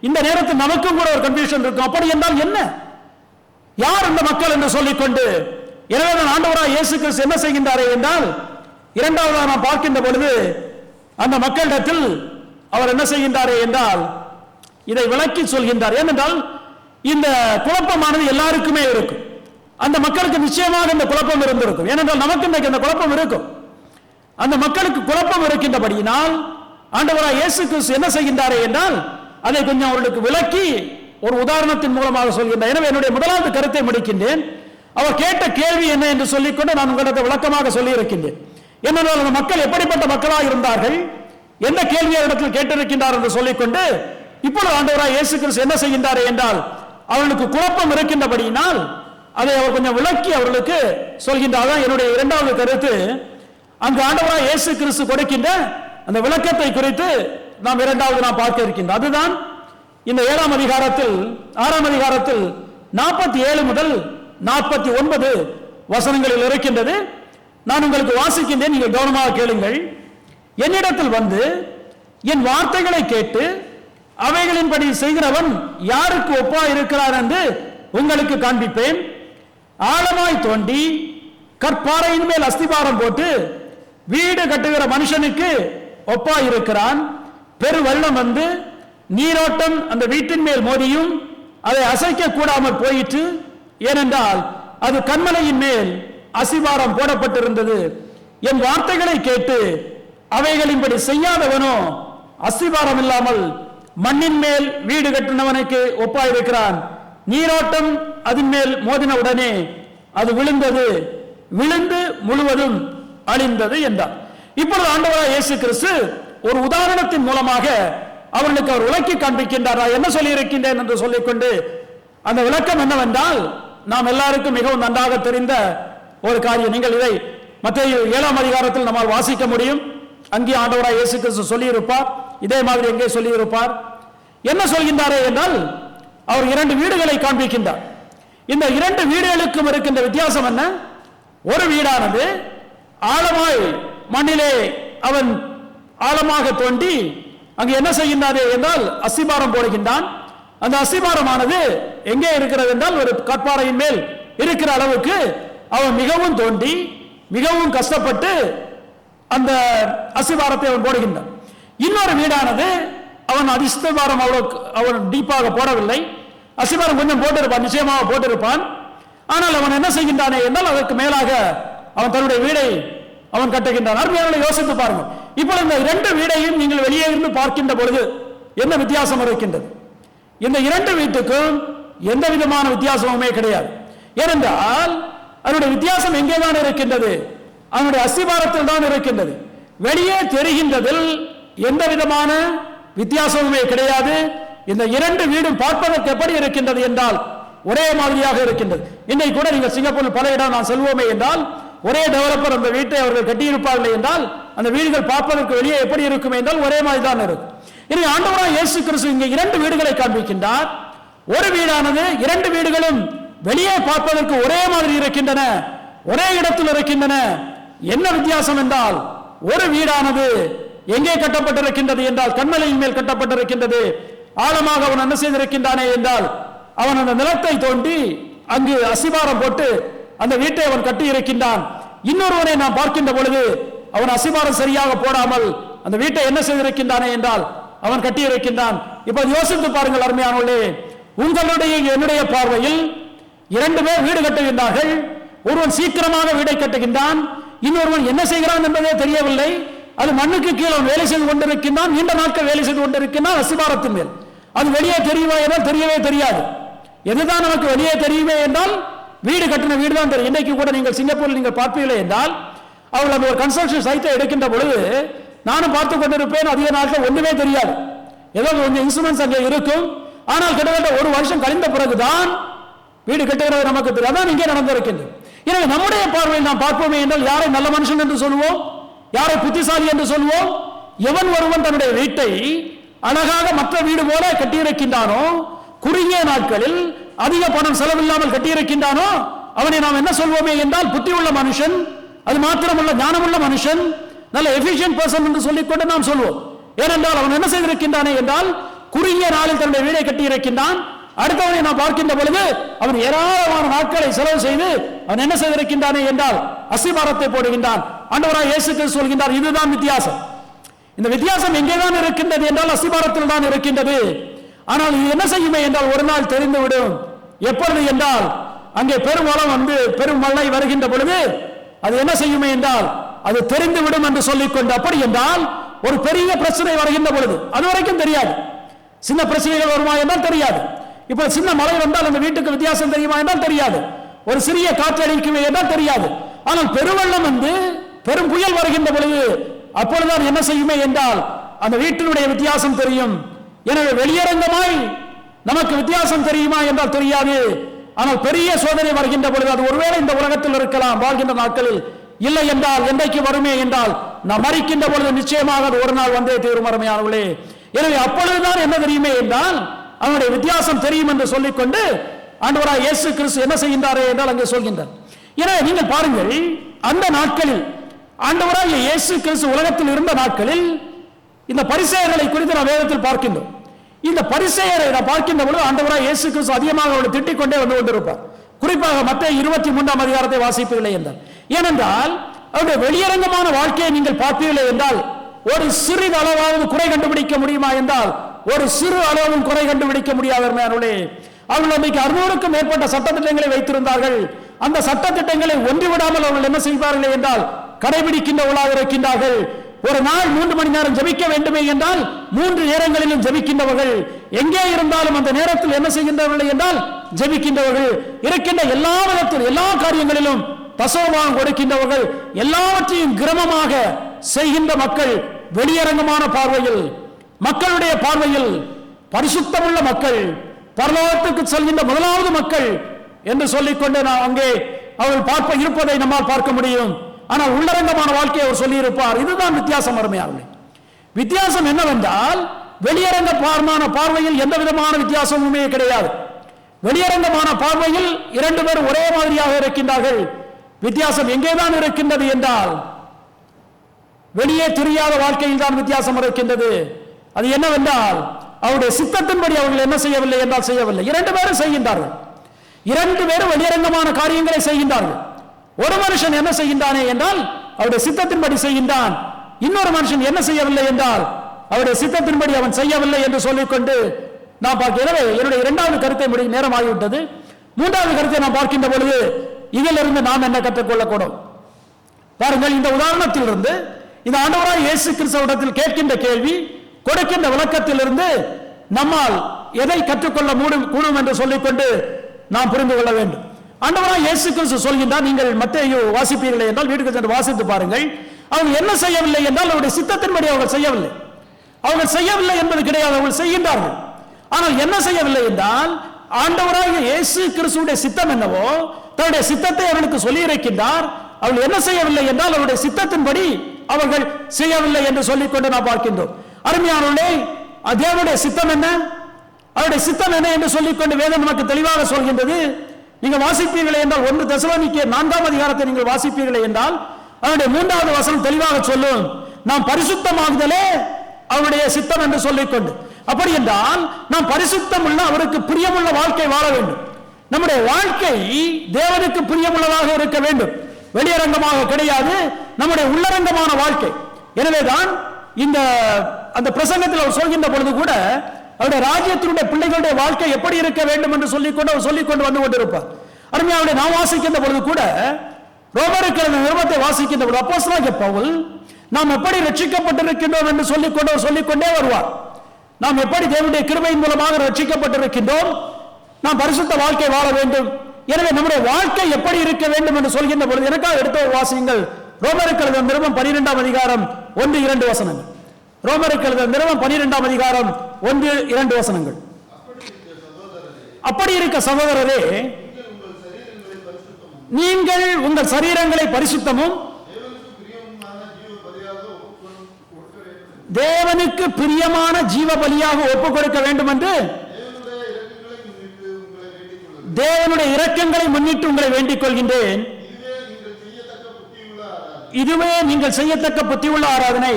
இந்த நேரத்தில் நமக்கும் கூட ஒரு கன்ஃபியூஷன் இருக்கும். அப்படி என்றால் என்ன, யார் இந்த மக்கள் என்று சொல்லிக்கொண்டு, எனவே ஆண்டவராய் இயேசு கிறிஸ்து என்ன செய்கின்றாரே என்றால், இரண்டாவதாக நாம் பார்க்கின்ற பொழுது அந்த மக்களிடத்தில் அவர் என்ன செய்கின்றாரே என்றால் இதை விளக்கி சொல்கின்றார். ஏனென்றால் இந்த குழப்பமானது எல்லாருக்குமே இருக்கும். அந்த மக்களுக்கு நிச்சயமாக இந்த குழப்பம் இருந்திருக்கும். ஏனென்றால் நமக்கு இன்றைக்கு அந்த குழப்பம் இருக்கும். அந்த மக்களுக்கு குழப்பம் இருக்கின்றபடியினால் ஆண்டவராய் இயேசு கிறிஸ்து என்ன செய்கின்றாரே என்றால் அதை கொஞ்சம் அவர்களுக்கு விளக்கி ஒரு உதாரணத்தின் மூலமாக சொல்கின்றார். எனவே என்னுடைய முதலாவது கருத்தை முடிக்கின்றேன். அவர் கேட்ட கேள்வி என்ன என்று சொல்லிக்கொண்டு நான் உங்களிடத்தை விளக்கமாக சொல்லி இருக்கின்றேன். ஏனென்றால் அந்த மக்கள் எப்படிப்பட்ட மக்களாக இருந்தார்கள், எந்த கேள்வியை இடத்தில் கேட்டிருக்கின்றார் என்று சொல்லிக்கொண்டு இப்பொழுது ஆண்டவராய் இயேசு கிறிஸ்து என்ன செய்கின்றார் என்றால் அவர்களுக்கு குழப்பம் இருக்கின்றபடியினால் அதை அவர் கொஞ்சம் விளக்கி அவர்களுக்கு சொல்கின்றார். என்னுடைய இரண்டாவது கருத்து, அங்கு ஆண்டவராய் இயேசு கிறிஸ்து கொடுக்கின்ற அந்த விளக்கத்தை குறித்து நாம் இரண்டாவது நாம் பார்க்க இருக்கின்றோம். அதுதான் இந்த 7ஆம் அதிகாரத்தில் 6ஆம் அதிகாரத்தில் 47 முதல் 49 வசனங்களில் இருக்கின்றது. நான் உங்களுக்கு வாசிக்கின்றேன், நீங்கள் கவனமாக கேளுங்கள். என்னிடத்தில் வந்து என் வார்த்தைகளை கேட்டு அவைகளின்படி செய்கிறவன் யாருக்கு ஒப்பா இருக்கிறார் என்று உங்களுக்கு காண்பிப்பேன். ஆழமாய் தோண்டி கற்பாறையின் மேல் அஸ்திபாரம் போட்டு வீடு கட்டுகிற மனுஷனுக்கு ஒப்பா இருக்கிறான். பெரு வெள்ளம் வந்து நீரோட்டம் அந்த வீட்டின் மேல் மோதியும் அதை அசைக்க கூடாமல் போயிற்று. ஏனென்றால் அது கன்மலையின் மேல் அஸ்திபாரம் போடப்பட்டிருந்தது. என் வார்த்தைகளை கேட்டு அவைகளின்படி செய்யாதவனோ அஸ்திபாரம் இல்லாமல் மண்ணின் மேல் வீடு கட்டினவனுக்கு ஒப்பாயிருக்கிறான். நீரோட்டம் அதன் மேல் மோதின உடனே அது விழுந்தது, விழுந்து முழுவதும் அழிந்தது என்றார். இப்பொழுது ஆண்டவராய் இயேசு கிறிஸ்து ஒரு உதாரணத்தின் மூலமாக அவர்களுக்கு அவர் விளக்கி காண்பிக்கின்றார். என்ன சொல்லி இருக்கின்றேன் என்று சொல்லிக்கொண்டு அந்த விளக்கம் என்னவென்றால் நாம் எல்லாருக்கும் மிகவும் நன்றாக தெரிந்த ஒரு காரியம். நீங்கள் இதை மத்தேயு 7ஆம் அதிகாரத்தில் நம்மால் வாசிக்க முடியும். அங்கே ஆண்டவராய் இயேசு கிறிஸ்து சொல்லி இருப்பார், இதே மாதிரி எங்கே சொல்லி இருப்பார். என்ன சொல்கின்றாரே என்றால் அவர் 2 வீடுகளை காண்பிக்கின்றார். இந்த 2 வீடுகளுக்கும் இருக்கின்ற வித்தியாசம் என்ன? ஒரு வீடானது ஆழமாய் மண்ணிலே அவன் ஆழமாக தோண்டி அங்கு என்ன செய்கின்றாரே என்றால் அஸ்திபாரம் போடுகின்றான். அந்த அஸ்திபாரமானது எங்கே இருக்கிறது என்றால் ஒரு கற்பாறையின் மேல் இருக்கிற அளவுக்கு அவன் மிகவும் தோண்டி மிகவும் கஷ்டப்பட்டு அந்த அஸ்திபாரத்தை அவன் போடுகின்றான். இன்னொரு வீடானது அவன் அஸ்திபாரம் அவன் டீப்பாக போடவில்லை. அஸ்திபாரம் கொஞ்சம் போட்டிருப்பான், நிச்சயமாக போட்டிருப்பான். ஆனால் அவன் என்ன செய்கின்றானே என்றால் அதற்கு மேலாக அவன் தன்னுடைய வீடை அவன் கட்டுகின்றான். அருமையானவர்களை யோசித்து பாருங்கள். இப்பொழுது இந்த 2 வீடையும் நீங்கள் வெளியே இருந்து பார்க்கின்ற பொழுது என்ன வித்தியாசம் இருக்கின்றது? இந்த 2 வீட்டுக்கும் எந்த விதமான வித்தியாசமுமே கிடையாது. ஏனென்றால் அதனுடைய வித்தியாசம் எங்கேதான் இருக்கின்றது? அவனுடைய அஸ்திபாரத்தில் தான் இருக்கின்றது. வெளியே தெரிகின்றதில் எந்த விதமான வித்தியாசமுமே கிடையாது. இந்த இரண்டு வீடும் பார்ப்பதற்கு எப்படி இருக்கின்றது என்றால் ஒரே மாதிரியாக இருக்கின்றது. இன்னைக்கு கூட நீங்கள் சிங்கப்பூரில் பல இடம் நான் செல்வோமே என்றால் ஒரே டெவலப்பர் அந்த வீட்டை அவர்கள் கட்டியிருப்பார்கள் என்றால் அந்த வீடுகள் பார்ப்பதற்கு வெளியே எப்படி இருக்கும் என்றால் ஒரே மாதிரி தான் இருக்கும். எனவே ஆண்டவராகிய இயேசு கிறிஸ்து இங்கே இரண்டு வீடுகளை காண்பிக்கின்றார். ஒரு வீடானது இரண்டு வீடுகளும் வெளியே பார்ப்பதற்கு ஒரே மாதிரி இருக்கின்றன, ஒரே இடத்தில் இருக்கின்றன. என்ன வித்தியாசம் என்றால் ஒரு வீடானது எங்கே கட்டப்பட்டிருக்கின்றது என்றால் கண்மலையின் மேல் கட்டப்பட்டிருக்கின்றது. ஆழமாக அவன் என்ன செய்திருக்கின்றானே என்றால் அவன் அந்த நிலத்தை தோண்டி அங்கு அசிபாரம் போட்டு அந்த வீட்டை அவன் கட்டி இருக்கின்றான். இன்னொருவனை நாம் பார்க்கின்ற பொழுது அவன் அசிபாரம் சரியாக போடாமல் அந்த வீட்டை என்ன செய்திருக்கின்றானே என்றால் அவன் கட்டி இருக்கின்றான். இப்ப யோசித்து பாருங்கள் அருமையானவர்களே, உங்களுடைய என்னுடைய பார்வையில் இரண்டு பேர் வீடு கட்டுகின்றார்கள். ஒருவன் சீக்கிரமாக வீடை கட்டுகின்றான், இன்னொருவன் என்ன செய்கிறான் என்பதே தெரியவில்லை. அது மண்ணுக்கு கீழே வேலை செய்து கொண்டிருக்கின்றான், நீண்ட நாட்கள் வேலை செய்து கொண்டிருக்கின்றான் அசிபாரத்தின் மேல். அது வெளியே தெரியுமா என்றால் தெரியவே தெரியாது. எதுதான் நமக்கு வெளியே தெரியுமே என்றால் வீடு கட்டின வீடு தான் தெரியும். இன்னைக்கு கூட நீங்கள் சிங்கப்பூரில் நீங்கள் பார்ப்பீர்களே என்றால் அவர்கள் அந்த ஒரு கன்ஸ்ட்ரக்ஷன் சைட்டை எடுக்கின்ற பொழுது நானும் பார்த்து கொண்டிருப்பேன். அதிக நாட்கள் ஒன்றுமே தெரியாது, ஏதோ கொஞ்சம் இன்ஸ்ட்ருமெண்ட்ஸ் அங்கே இருக்கும். ஆனால் கிட்டத்தட்ட ஒரு வருஷம் கழிந்த பிறகுதான் வீடு கட்டுகிறது நமக்கு தெரியும். அதான் இங்கே நடந்திருக்கின்றது. எனவே நம்முடைய பார்வையில் நாம் பார்ப்போமே என்றால் யாரை நல்ல மனுஷன் என்று சொல்லுவோம், யாரை புத்திசாலி என்று சொல்லுவோம். எவன் ஒருவன் தன்னுடைய வீட்டை அழகாக மற்ற வீடு போல கட்டியிருக்கின்றானோ, குறுகிய நாட்களில் அதிக பணம் செலவில்லாமல் கட்டியிருக்கின்றானோ அவனை நாம் என்ன சொல்வோமே என்றால் புத்தியுள்ள மனுஷன், அது மாத்திரமல்ல ஞானமுள்ள மனுஷன், நல்ல எஃபிஷியன்ட் பர்சன் என்று சொல்லிக்கொண்டு நாம் சொல்வோம். ஏனென்றால் அவன் என்ன செய்திருக்கின்றானே என்றால் குறுகிய நாளில் தன்னுடைய வீடை கட்டியிருக்கின்றான். அடுத்தவனை நாம் பார்க்கின்ற பொழுது அவன் ஏராளமான நாட்களை செலவு செய்து அவன் என்ன செய்திருக்கின்றானே என்றால் அசிபாரத்தை போடுகின்றான். ஆண்டவராகிய இயேசு கிறிஸ்து சொல்கின்றார், இதுதான் வித்தியாசம். இந்த வித்தியாசம் எங்கேதான் இருக்கின்றது என்றால் அசிபாரத்தில் தான் இருக்கின்றது. ஆனால் இது என்ன செய்யுமே என்றால் ஒரு நாள் தெரிந்துவிடும். எப்பொழுது என்றால் அங்கே பெருமளம் வந்து பெரும் மழை வருகின்ற பொழுது அது என்ன செய்யுமே என்றால் அது தெரிந்துவிடும் என்று சொல்லிக்கொண்டு, அப்படி என்றால் ஒரு பெரிய பிரச்சனை வருகின்ற பொழுது அது வரைக்கும் தெரியாது, சின்ன பிரச்சனைகள் வருமா என்றால் தெரியாது. இப்ப சின்ன மழை வந்தால் அந்த வீட்டுக்கு வித்தியாசம் தெரியுமா என்றால் தெரியாது, ஒரு சிறிய காற்றடிக்குமே என்றால் தெரியாது. ஆனால் பெருவெள்ளம் வந்து பெரும் புயல் வருகின்ற பொழுது அப்பொழுதுதான் என்ன செய்யுமே என்றால் அந்த வீட்டினுடைய வித்தியாசம் தெரியும். எனவே வெளியரங்கமாய் நமக்கு வித்தியாசம் தெரியுமா என்றால் தெரியாது. ஆனால் பெரிய சோதனை வருகின்ற பொழுது அது ஒருவேளை இந்த உலகத்தில் இருக்கலாம் வாழ்கின்ற நாட்களில், இல்லை என்றால் என்றைக்கு வருமே என்றால் நாம் மறிக்கின்ற பொழுது நிச்சயமாக அது ஒரு நாள் வந்தே தீரும் அருமையானவர்களே. எனவே அப்பொழுதுதான் என்ன தெரியுமே என்றால் அவனுடைய வித்தியாசம் தெரியும் என்று சொல்லிக்கொண்டு ஆண்டவராகிய இயேசு கிறிஸ்து என்ன செய்கின்றாரே என்றால் அங்கே சொல்கின்றார். எனவே நீங்கள் பாருங்கள், அந்த நாட்களில் ஆண்டவராகிய இயேசு கிறிஸ்து உலகத்தில் இருந்த நாட்களில் இந்த பரிசேயர்களை குறித்து நாம் வேதத்தில் பார்க்கின்றோம். இந்த பரிசேயரை நாம் பார்க்கின்ற பொழுது ஆண்டவராகிய இயேசு கிறிஸ்து அதிகமாக அவர்களை திட்டிக் கொண்டே வந்து கொண்டிருப்பார். குறிப்பாக மத்தேயு 23ஆம் அதிகாரத்தை வாசிப்பீர்களே என்றால், ஏனென்றால் அவருடைய வெளியரங்கமான வாழ்க்கையை நீங்கள் பார்ப்பீர்களே என்றால் ஒரு சிறிது அளவாவது குறை கண்டுபிடிக்க முடியுமா என்றால் ஒரு சிறு அளவும் குறை கண்டுபிடிக்க முடியாதவர்களே. அவர்கள் அன்றைக்கு 600க்கும் மேற்பட்ட சட்டத்திட்டங்களை வைத்திருந்தார்கள். அந்த சட்டத்திட்டங்களை ஒன்றிவிடாமல் அவர்கள் என்ன செய்வார்கள் என்றால் கடைபிடிக்கின்றவர்களாக இருக்கின்றார்கள். ஒரு நாள் 3 மணி நேரம் ஜெபிக்க வேண்டுமே என்றால் 3 நேரங்களிலும் ஜெபிக்கின்றவர்கள். எங்கே இருந்தாலும் அந்த நேரத்தில் என்ன செய்கின்றவர்கள் என்றால் ஜெபிக்கின்றவர்கள். இருக்கின்ற எல்லா விதத்தில் எல்லா காரியங்களிலும் தசமபாகம் கொடுக்கின்றவர்கள். எல்லாவற்றையும் கிரமமாக செய்கின்ற மக்கள். வெளியரங்கமான பார்வையில் மக்களுடைய பார்வையில் பரிசுத்தமுள்ள மக்கள், பரலோகத்துக்கு செல்கின்ற முதலாவது மக்கள் என்று சொல்லிக்கொண்டு நான் அங்கே அவர்கள் இருப்பதை நம்மால் பார்க்க முடியும். ஆனால் உள்ளரங்கமான வாழ்க்கையை அவர் சொல்லி இருப்பார். இதுதான் வித்தியாசம் அருமையானவர்களே. வித்தியாசம் என்னவென்றால் வெளியரங்கமான பார்வையில் எந்த விதமான வித்தியாசமுமே கிடையாது. வெளியரங்கமான பார்வையில் 2 பேர் ஒரே மாதிரியாக இருக்கின்றார்கள். வித்தியாசம் எங்கேதான் இருக்கின்றது என்றால் வெளியே தெரியாத வாழ்க்கையில் தான் வித்தியாசம் இருக்கின்றது. அது என்னவென்றால் அவருடைய சித்தத்தின்படி அவர்கள் என்ன செய்யவில்லை என்றால் செய்யவில்லை. 2 பேரும் செய்கின்றார்கள். 2 பேரும் வெளியரங்கமான காரியங்களை செய்கின்றார்கள். ஒரு மனுஷன் என்ன செய்கின்றானே என்றால் அவருடைய சித்தத்தின்படி செய்கின்றான். இன்னொரு மனுஷன் என்ன செய்யவில்லை என்றால் அவருடைய சித்தத்தின்படி அவன் செய்யவில்லை என்று சொல்லிக்கொண்டு நான் பார்க்கிறேன். என்னுடைய 2வது கருத்தை முடியும், நேரம் ஆகிவிட்டது. 3வது கருத்தை நாம் பார்க்கின்ற பொழுது இதிலிருந்து நாம் என்ன கற்றுக்கொள்ளக்கூடும் பாருங்கள். இந்த உதாரணத்திலிருந்து இந்த ஆண்டவராகிய இயேசு கிறிஸ்துவிடத்தில் கேட்கின்ற கேள்வி கொடுக்கின்ற விளக்கத்திலிருந்து நம்மால் எதை கற்றுக்கொள்ள கூடும் என்று சொல்லிக்கொண்டு நாம் புரிந்து கொள்ள வேண்டும். ஆண்டவராகிய இயேசு கிறிஸ்து சொல்கின்றார், நீங்கள் மத்தேயு வாசிப்பீர்களே என்றால் வீட்டுக்கு சென்று வாசித்து பாருங்கள். அவங்க என்ன செய்யவில்லை என்றால் அவருடைய சித்தத்தின்படி அவர்கள் செய்யவில்லை. அவர்கள் செய்யவில்லை என்பது கிடையாது, அவர்கள் செய்கின்றார்கள். ஆனால் என்ன செய்யவில்லை என்றால், ஆண்டவராகிய இயேசு கிறிஸ்துவுடைய சித்தம் என்னவோ தன்னுடைய சித்தத்தை அவர்களுக்கு சொல்லி இருக்கின்றார். அவர்கள் என்ன செய்யவில்லை என்றால் அவருடைய சித்தத்தின்படி அவர்கள் செய்யவில்லை என்று சொல்லிக் கொண்டு நாம் பார்க்கின்றோம். அருமையானவர்களே, தேவனுடைய சித்தம் என்ன, அவருடைய சித்தம் என்ன என்று சொல்லிக்கொண்டு வேதம் நமக்கு தெளிவாக சொல்கின்றது. நீங்கள் வாசிப்பீர்களே என்றால் 1 தெசலோனிக்கேயர் 4ஆம் அதிகாரத்தை நீங்கள் வாசிப்பீர்களே என்றால் அவருடைய 3வது வசனம் தெளிவாக சொல்லும், நாம் பரிசுத்தமாகுதலே அவருடைய சித்தம் என்று சொல்லிக்கொண்டு. அப்படி என்றால் நாம் பரிசுத்தம் உள்ள அவருக்கு பிரியமுள்ள வாழ்க்கை வாழ வேண்டும். நம்முடைய வாழ்க்கை தேவனுக்கு பிரியமுள்ளதாக இருக்க வேண்டும், வெளியரங்கமாக கிடையாது, நம்முடைய உள்ளரங்கமான வாழ்க்கை. எனவேதான் இந்த அந்த பிரசங்கத்தில் அவர் சொல்கின்ற பொழுது கூட அவருடைய ராஜ்யத்தினுடைய பிள்ளைகளுடைய வாழ்க்கை எப்படி இருக்க வேண்டும் என்று சொல்லிக்கொண்டு அவர் சொல்லிக்கொண்டு வந்து கொண்டிருப்பார். அருமையாவுடைய நாம் வாசிக்கின்ற பொழுது கூட ரோமருக்கு எழுதின நிருபத்தை வாசிக்கின்ற பொழுது அப்போஸ்தலனாகிய பவுல் நாம் எப்படி ரட்சிக்கப்பட்டிருக்கின்றோம் என்று சொல்லிக்கொண்டே வருவார். நாம் எப்படி தேவனுடைய கிருபையின் மூலமாக ரட்சிக்கப்பட்டிருக்கின்றோம், நாம் பரிசுத்த வாழ்க்கை வாழ வேண்டும். எனவே நம்முடைய வாழ்க்கை எப்படி இருக்க வேண்டும் என்று சொல்கின்ற பொழுது எனக்காக எடுத்த வாசியுங்கள் ரோமருக்கு எழுதின நிருபம் 12ஆம் அதிகாரம் 1-2 வசனங்கள். ரோமருக்கு எழுதின நிருபம் 12ஆம் அதிகாரம் 1-2 வசனங்கள். அப்படி இருக்க சகோதரரே, நீங்கள் உங்கள் சரீரங்களை பரிசுத்தமும் தேவனுக்கு பிரியமான ஜீவ பலியாக ஒப்புக் கொடுக்க வேண்டும் என்று தேவனுடைய இரக்கங்களை முன்னிட்டு உங்களை வேண்டிக் கொள்கின்றேன். இதுவே நீங்கள் செய்யத்தக்க புத்தியுள்ள ஆராதனை.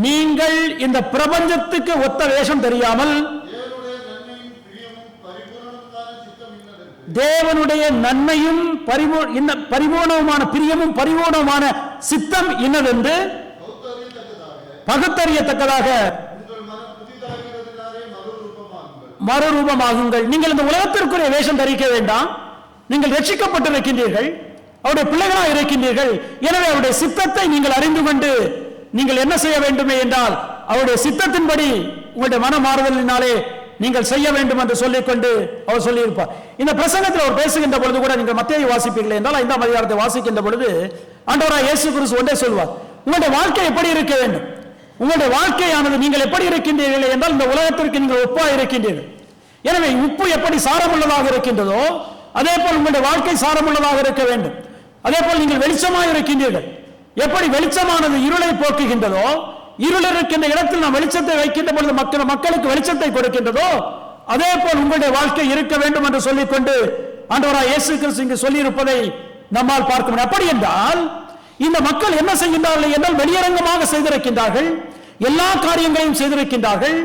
நீங்கள் இந்த பிரபஞ்சத்துக்கு ஒத்த வேஷம் தெரியாமல் தேவனுடைய நன்மையும் பரிபூர்ணமான பிரியமும் பரிபூர்ணமான சித்தம் இன்னதென்று பகுத்தறியத்தக்கதாக மறுரூபமாகுங்கள். நீங்கள் இந்த உலகத்திற்குரிய வேஷம் தரிக்க வேண்டாம். நீங்கள் ரட்சிக்கப்பட்டிருக்கின்றீர்கள், அவருடைய பிள்ளைகளாக இருக்கின்றீர்கள். எனவே அவருடைய சித்தத்தை நீங்கள் அறிந்து கொண்டு நீங்கள் என்ன செய்ய வேண்டுமே என்றால் அவருடைய சித்தத்தின்படி உங்களுடைய மன மாறுதலினாலே நீங்கள் செய்ய வேண்டும் என்று சொல்லிக்கொண்டு அவர் சொல்லியிருப்பார். இந்த பிரசங்கத்தில் அவர் பேசுகின்ற பொழுது கூட நீங்கள் மத்தேயு வாசிப்பீர்கள் என்றால் 5ஆம் அதிகாரத்தை வாசிக்கின்ற பொழுது ஆண்டவராகிய இயேசு கிறிஸ்து ஒன்றே சொல்வார், உங்களுடைய வாழ்க்கை எப்படி இருக்க வேண்டும், உங்களுடைய வாழ்க்கையானது நீங்கள் எப்படி இருக்கின்றீர்கள் என்றால் இந்த உலகத்திற்கு நீங்கள் ஒப்பாக இருக்கின்றீர்கள். எனவே உப்பு எப்படி சாரமுள்ளதாக இருக்கின்றதோ அதே போல் உங்களுடைய வாழ்க்கை சாரமுள்ளதாக இருக்க வேண்டும். அதே போல் நீங்கள் வெளிச்சமாக இருக்கின்றீர்கள். எப்படி வெளிச்சமானது இருளை போக்குகின்றதோ, இருள் இருக்கின்ற இடத்தில் நாம் வெளிச்சத்தை வைக்கின்ற பொழுது மக்களுக்கு வெளிச்சத்தை கொடுக்கின்றதோ அதே போல் உங்களுடைய வாழ்க்கை இருக்க வேண்டும் என்று சொல்லிக்கொண்டு ஆண்டவராகிய இயேசு கிறிஸ்து இங்கு சொல்லியிருப்பதை நம்மால் பார்க்க முடியும். அப்படி என்றால் இந்த மக்கள் என்ன செய்கின்றார்கள் என்றால் வெளியரங்கமாக செய்திருக்கின்றார்கள், எல்லா காரியங்களையும் செய்திருக்கின்றார்கள்.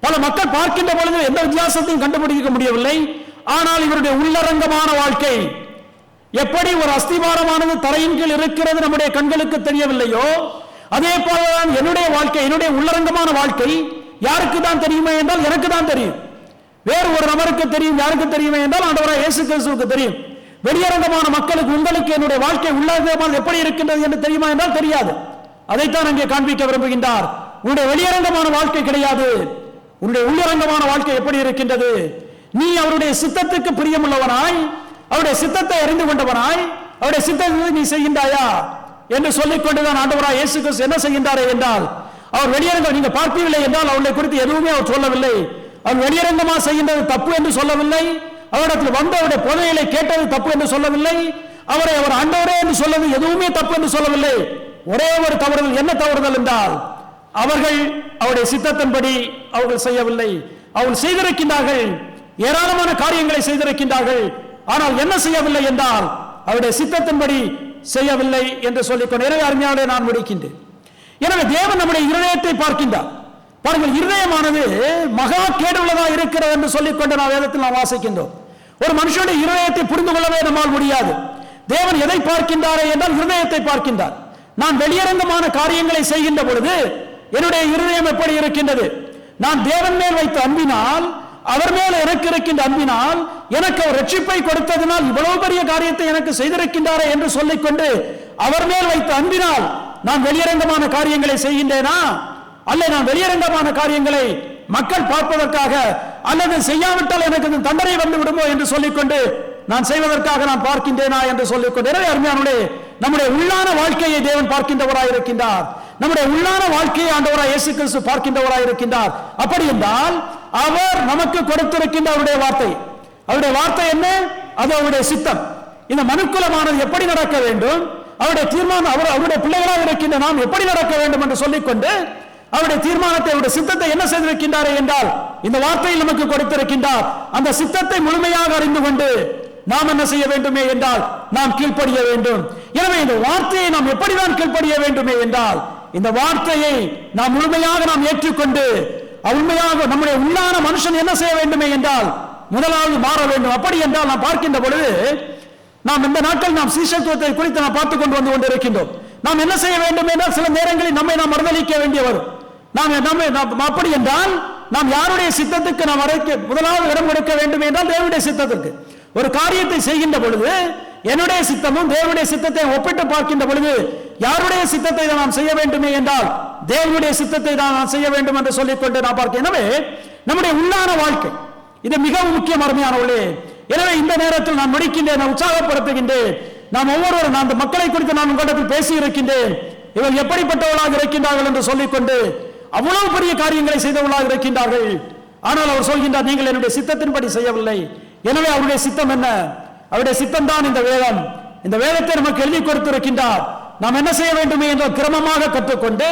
பல மக்கள் பார்க்கின்ற பொழுது எந்த வித்தியாசத்தையும் கண்டுபிடிக்க முடியவில்லை. ஆனால் இவருடைய உள்ளரங்கமான வாழ்க்கை எப்படி ஒரு அஸ்திவாரமானது தரையின் கீழ் இருக்கிறது நம்முடைய கண்களுக்கு தெரியவில்லையோ அதே போலதான் என்னுடைய வாழ்க்கை, என்னுடைய உள்ளரங்கமான வாழ்க்கை யாருக்கு தான் தெரியுமே என்றால் எனக்கு தான் தெரியும். வேறு ஒரு நபருக்கு தெரியும், யாருக்கு தெரியுமே என்றால் ஆண்டவராகிய இயேசு கிறிஸ்துவுக்கு தெரியும். வெளியரங்கமான மக்களுக்கு உங்களுக்கு என்னுடைய வாழ்க்கை உள்ளரங்கமாக எப்படி இருக்கின்றது என்று தெரியுமா என்றால் தெரியாது. அதைத்தான் அங்கே காண்பிக்க விரும்புகின்றார். உன்னுடைய வெளியரங்கமான வாழ்க்கை கிடையாது, உன்னுடைய உள்ளரங்கமான வாழ்க்கை எப்படி இருக்கின்றது. நீ அவருடைய சித்தத்துக்கு பிரியமுள்ளவனாய், அவருடைய சித்தத்தை அறிந்து கொண்டவனாய், அவருடைய சித்தத்தை நீ செய்கின்றாயா என்று சொல்லிக்கொண்டுதான் ஆண்டவராகிய இயேசு கிறிஸ்து என்ன செய்கின்றாரே என்றால் அவர் வெளியரங்கம் நீங்க பார்க்கவில்லை என்றால் அவர்களை குறித்து எதுவுமே அவர் சொல்லவில்லை. அவர் வெளியரங்கமா செய்கின்றது தப்பு என்று சொல்லவில்லை, அவரிடத்தில் வந்து அவருடைய புதையலை கேட்டது தப்பு என்று சொல்லவில்லை, அவரை அவர் ஆண்டவரே என்று சொல்லது எதுவுமே தப்பு என்று சொல்லவில்லை. ஒரே ஒரு தவறுதல், என்ன தவறுதல் என்றால் அவர்கள் அவருடைய சித்தத்தின்படி அவர்கள் செய்யவில்லை. அவர்கள் செய்திருக்கின்றார்கள், ஏராளமான காரியங்களை செய்திருக்கின்றார்கள், ஆனால் என்ன செய்யவில்லை என்றால் அவருடைய சித்தத்தின்படி செய்யவில்லை என்று சொல்லிக்கொண்டு எனவே அருமையாலே நான் முடிக்கின்றேன். எனவே தேவன் நம்முடைய இருதயத்தை பார்க்கின்றார். பாருங்கள், இருதயமானது மகா கேடுள்ளதா இருக்கிறது என்று சொல்லிக்கொண்டு நாம் வேதத்தில் நாம் வாசிக்கின்றோம். ஒரு மனுஷனுடைய இருதயத்தை புரிந்து கொள்ளவே நம்மால் முடியாது. தேவன் எதை பார்க்கின்றாரே என்றால் இருதயத்தை பார்க்கின்றார். நான் வெளியரங்கமான காரியங்களை செய்கின்ற பொழுது என்னுடைய இருதயம் எப்படி இருக்கின்றது, நான் தேவன் மேல் வைத்த அன்பினால், அவர் மேல் எனக்கு இருக்கின்ற அன்பினால், எனக்கு அவர் ரட்சிப்பை கொடுத்ததினால் இவ்வளவு பெரிய காரியத்தை எனக்கு செய்திருக்கின்றாரே என்று சொல்லிக்கொண்டு அவர் மேல் வைத்த அன்பினால் நான் வெளியரங்கமான காரியங்களை செய்கின்றேனா, அல்ல நான் வெளியரங்கமான காரியங்களை மக்கள் பார்ப்பதற்காக அல்லது செய்யாவிட்டால் எனக்கு தண்டனை வந்து விடுமோ என்று சொல்லிக்கொண்டு நான் செய்வதற்காக நான் பார்க்கின்றேனா என்று சொல்லிக்கொண்டு எனவே அருமையானவர்களே, நம்முடைய உள்ளான வாழ்க்கையை தேவன் பார்க்கின்றவராக இருக்கின்றார். நம்முடைய உள்ளான வாழ்க்கையை ஆண்டவராய் இயேசு கிறிஸ்து பார்க்கின்றவராய் இருக்கின்றார். அப்படி என்றால் அவர் நமக்கு கொடுத்திருக்கின்ற அவருடைய வார்த்தை என்ன? அது அவருடைய சித்தம். இந்த மனுக்குலமானது எப்படி நடக்க வேண்டும், அவருடைய தீர்மானம், அவருடைய பிள்ளைகளாக இருக்கின்ற நாம் எப்படி நடக்க வேண்டும் என்று சொல்லிக்கொண்டு அவருடைய தீர்மானத்தை, அவருடைய சித்தத்தை என்ன செய்திருக்கின்றார் என்றால் இந்த வார்த்தையில் நமக்கு கொடுத்திருக்கின்றார். அந்த சித்தத்தை முழுமையாக அறிந்து கொண்டு நாம் என்ன செய்ய வேண்டுமே என்றால் நாம் கீழ்ப்படிய வேண்டும். எனவே இந்த வார்த்தையை நாம் எப்படிதான் கீழ்ப்படிய வேண்டுமே என்றால் இந்த வார்த்தையை நாம் முழுமையாக நாம் ஏற்றுக்கொண்டு உண்மையாக நம்முடைய உள்ளான மனுஷன் என்ன செய்ய வேண்டுமே என்றால் முதலாவது மாற வேண்டும். அப்படி என்றால் நாம் பார்க்கின்ற பொழுது நாம் இந்த நாட்கள் நாம் சீஷத்துவத்தை குறித்து நாம் பார்த்துக் கொண்டு வந்து கொண்டிருக்கின்றோம். நாம் என்ன செய்ய வேண்டும் என்றால் சில நேரங்களில் நம்மை நாம் மறுதலிக்க வேண்டிய வரும். அப்படி என்றால் நாம் யாருடைய சித்தத்துக்கு நாம் முதலாவது இடம் கொடுக்க வேண்டும் என்றால் தேவனுடைய சித்தத்திற்கு. ஒரு காரியத்தை செய்கின்ற பொழுது என்னுடைய சித்தமும் தேவனுடைய சித்தத்தை ஒப்பிட்டு பார்க்கின்ற பொழுது யாருடைய சித்தத்தை நாம் செய்ய வேண்டுமே என்றால் தேவனுடைய சித்தத்தை தான் நான் செய்ய வேண்டும் என்று சொல்லிக்கொண்டு நான் பார்க்கிறேன். எனவே நம்முடைய உள்ளான வாழ்க்கை இது மிகவும் முக்கியம், அருமையானவர்களே. எனவே இந்த நேரத்தில் நான் முடிக்கின்றேன், நான் உற்சாகப்படுத்துகின்றேன். நாம் ஒவ்வொருவரும் நான் அந்த மக்களை குறித்து நான் உங்களிடத்தில் பேசி இருக்கின்றேன். இவர்கள் எப்படிப்பட்டவர்களாக இருக்கின்றார்கள் என்று சொல்லிக்கொண்டு அவ்வளவு பெரிய காரியங்களை செய்தவர்களாக இருக்கின்றார்கள். ஆனால் அவர் சொல்கின்றார், நீங்கள் என்னுடைய சித்தத்தின்படி செய்யவில்லை. எனவே அவருடைய சித்தம் என்ன? அவருடைய சித்தம் தான் இந்த வேதம். இந்த வேதத்தை நமக்கு எழுதி கொடுத்திருக்கின்றார். நாம் என்ன செய்ய வேண்டுமே என்றால் கிரமமாக கற்றுக்கொண்டு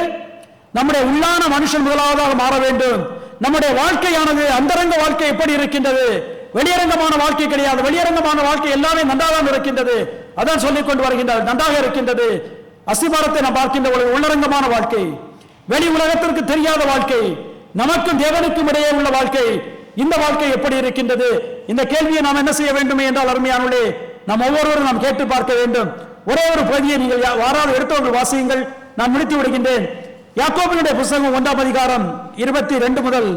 நம்முடைய உள்ளான மனுஷன் முதலாவதாக மாற வேண்டும். நம்முடைய வாழ்க்கையானது அந்தரங்க வாழ்க்கை எப்படி இருக்கின்றது? வெளியரங்கமான வாழ்க்கை கிடையாது. வெளியரங்கமான வாழ்க்கை எல்லாமே நன்றாக இருக்கின்றது. அதான் சொல்லிக் கொண்டு வருகின்றார், நன்றாக இருக்கின்றது. அஸ்திபாரத்தை நாம் பார்க்கின்ற உள்ளரங்கமான வாழ்க்கை, வெளி உலகத்திற்கு தெரியாத வாழ்க்கை, நமக்கும் தேவனுக்கும் இடையே உள்ள வாழ்க்கை, இந்த வாழ்க்கை எப்படி இருக்கின்றது? இந்த கேள்வியை நாம் என்ன செய்ய வேண்டும் என்றால் அருமையானவர்களே, நாம் ஒவ்வொருவரும் நாம் கேட்டு பார்க்க வேண்டும். ஒரே ஒரு பகுதியை நீங்கள் வாராது எடுத்தவர்கள் வாசியுங்கள், நான் முடித்து விடுகின்றேன். யாக்கோபினுடைய புத்தகம் 1ஆம் அதிகாரம் 22 முதல்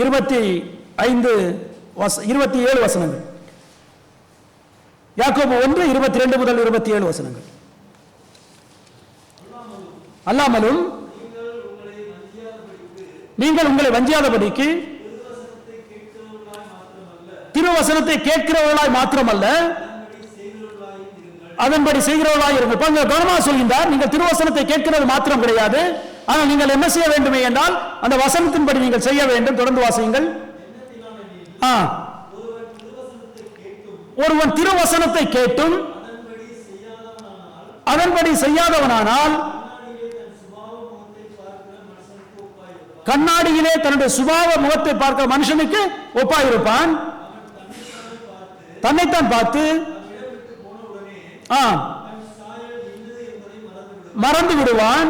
27 வசனங்கள். யாக்கோபு 1 22 முதல் 27 வசனங்கள். அல்லாமலும் நீங்கள் உங்களை வஞ்சியாதபடிக்கு திருவசனத்தை கேட்கிறவர்களாய் மாத்திரமல்ல அதன்படி செய்கிறவர்களாய் இருங்கள். கவனமாக சொல்கின்றார், நீங்கள் திருவசனத்தை கேட்கிறது மாத்திரம் கிடையாது, ஆனால் நீங்கள் என்ன செய்ய வேண்டுமே என்றால் அந்த வசனத்தின்படி நீங்கள் செய்ய வேண்டும். தொடர்ந்து வாசியுங்கள். ஒருவன் திருவசனத்தை கேட்டும் அதன்படி செய்யாதவனானால் கண்ணாடியிலே தன்னுடைய சுபாவ முகத்தை பார்க்கிற மனுஷனுக்கு ஒப்பாயிருப்பான். தன்னைத்தான் பார்த்து மறந்து விடுவான்.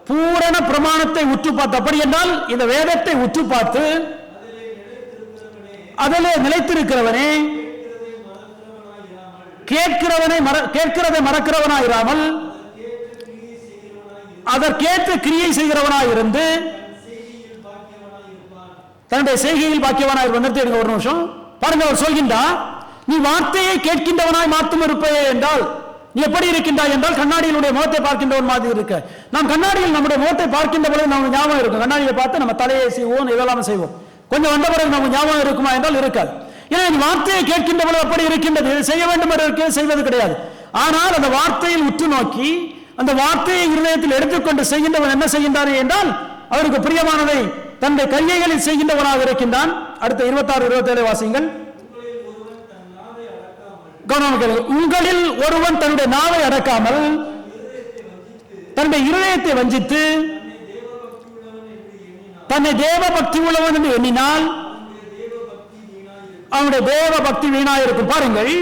பூரண பிரமாணத்தை உற்று பார்த்து, அப்படி என்றால் இந்த வேதத்தை உற்று பார்த்து அதிலே நிலைத்திருக்கிறவனே, கேட்கிறதை மறக்கிறவனாயிராமல் அதற்கேற்ற கிரியை செய்கிறவனாயிருந்து தன்னுடைய செய்கையில் பாக்கியவனாயிருப்பான். நிறுத்தி ஒரு நிமிஷம் பாருங்க. அவர் சொல்கின்றார், நீ வார்த்தையை கேட்கின்றவனாய் மாற்றும் இருப்பே என்றால் நீ எப்படி இருக்கின்றாய் என்றால் கண்ணாடியினுடைய முகத்தை பார்க்கின்றவன் மாதிரி இருக்க. நாம் கண்ணாடியில் நம்முடைய முகத்தை பார்க்கின்ற பொழுது நமக்கு ஞாபகம் இருக்கும். கண்ணாடியை பார்த்து நம்ம தலையை செய்வோம், இதெல்லாம் செய்வோம். கொஞ்சம் வந்த பிறகு நமக்கு ஞாபகம் இருக்குமா என்றால் இருக்காது. ஏன்னா வார்த்தையை கேட்கின்ற பொழுது அப்படி இருக்கின்றது. செய்ய வேண்டும் என்று செய்வது கிடையாது. ஆனால் அந்த வார்த்தையில் உற்று நோக்கி அந்த வார்த்தையை இருதயத்தில் எடுத்துக்கொண்டு செய்கின்றவன் என்ன செய்கின்றான் என்றால் அவருக்கு பிரியமானதை தன்னுடைய கையைகளில் செய்கின்றவனாக இருக்கின்றான். அடுத்த 26 27 வாசிங்கள். உங்களில் ஒருவன் தன்னுடைய நாவை அடக்காமல் தன்னுடைய இருதயத்தை வஞ்சித்து தன்னை தேவ பக்தி உள்ளவன் என்று எண்ணினால் அவனுடைய தேவ பக்தி வீணாயிருக்கும். பாருங்கள்,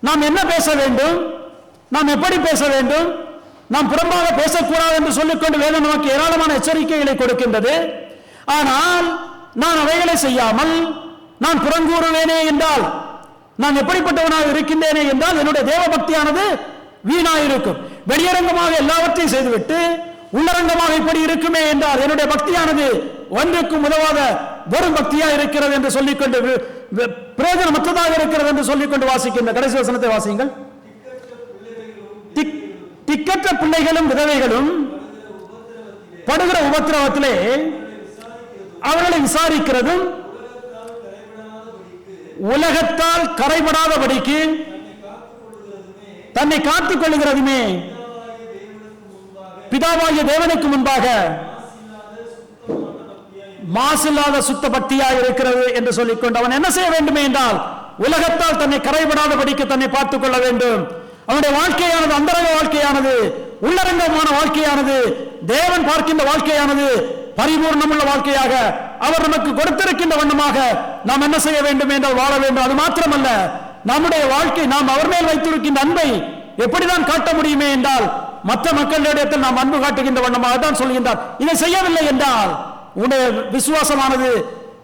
நாம் என்ன பேச வேண்டும், நாம் எப்படி பேச வேண்டும், நாம் புறம்பாக பேசக்கூடாது என்று சொல்லிக்கொண்டு வேதம் நமக்கு ஏராளமான எச்சரிக்கைகளை கொடுக்கின்றது. ஆனால் நான் அவைகளை செய்யாமல் நான் புறங்கூறுவேனே என்றால் நான் எப்படிப்பட்டவனாக இருக்கின்றேனே என்றால் என்னுடைய தேவ பக்தியானது வீணாயிருக்கும். வெளியரங்கமாக எல்லாவற்றையும் செய்துவிட்டு உள்ளரங்கமாக இப்படி இருக்குமே என்றால் என்னுடைய பக்தியானது ஒன்றுக்கும் உதவாத வெறும் பக்தியா இருக்கிறது என்று சொல்லிக்கொண்டு பிரயோஜனமற்றதாக இருக்கிறது என்று சொல்லிக்கொண்டு வாசிக்கின்ற கடைசி வசனத்தை வாசியுங்கள். திக்கற்ற பிள்ளைகளும் விதவைகளும் படுகிற உபத்திரவத்திலே அவர்களை விசாரிக்கிறதும் உலகத்தால் கரைபடாதபடிக்கு தன்னை காத்துக் கொள்ளுகிறதுமே பிதாவாகிய தேவனுக்கு முன்பாக மாசில்லாத சுத்த பக்தியாக இருக்கிறது என்று சொல்லிக்கொண்டு அவன் என்ன செய்ய வேண்டுமே என்றால் உலகத்தால் தன்னை கரைபடாதபடிக்கு தன்னை பார்த்துக் கொள்ள வேண்டும். அவனுடைய வாழ்க்கையானது அந்தரங்க வாழ்க்கையானது, உள்ளரங்கமான வாழ்க்கையானது, தேவன் பார்க்கின்ற வாழ்க்கையானது பரிபூர்ணமுள்ள வாழ்க்கையாக அவர் நமக்கு கொடுத்திருக்கின்ற வண்ணமாக நாம் என்ன செய்ய வேண்டும் என்றால் வாழ வேண்டும். அது மாத்திரமல்ல, நம்முடைய வாழ்க்கை நாம் அவர் மேல் வைத்திருக்கின்ற அன்பை எப்படிதான் காட்ட முடியுமே என்றால் மற்ற மக்களிடத்தில் நாம் அன்பு காட்டுகின்ற வண்ணமாக தான் சொல்கின்றார். இதை செய்யவில்லை என்றால் உன்னுடைய விசுவாசமானது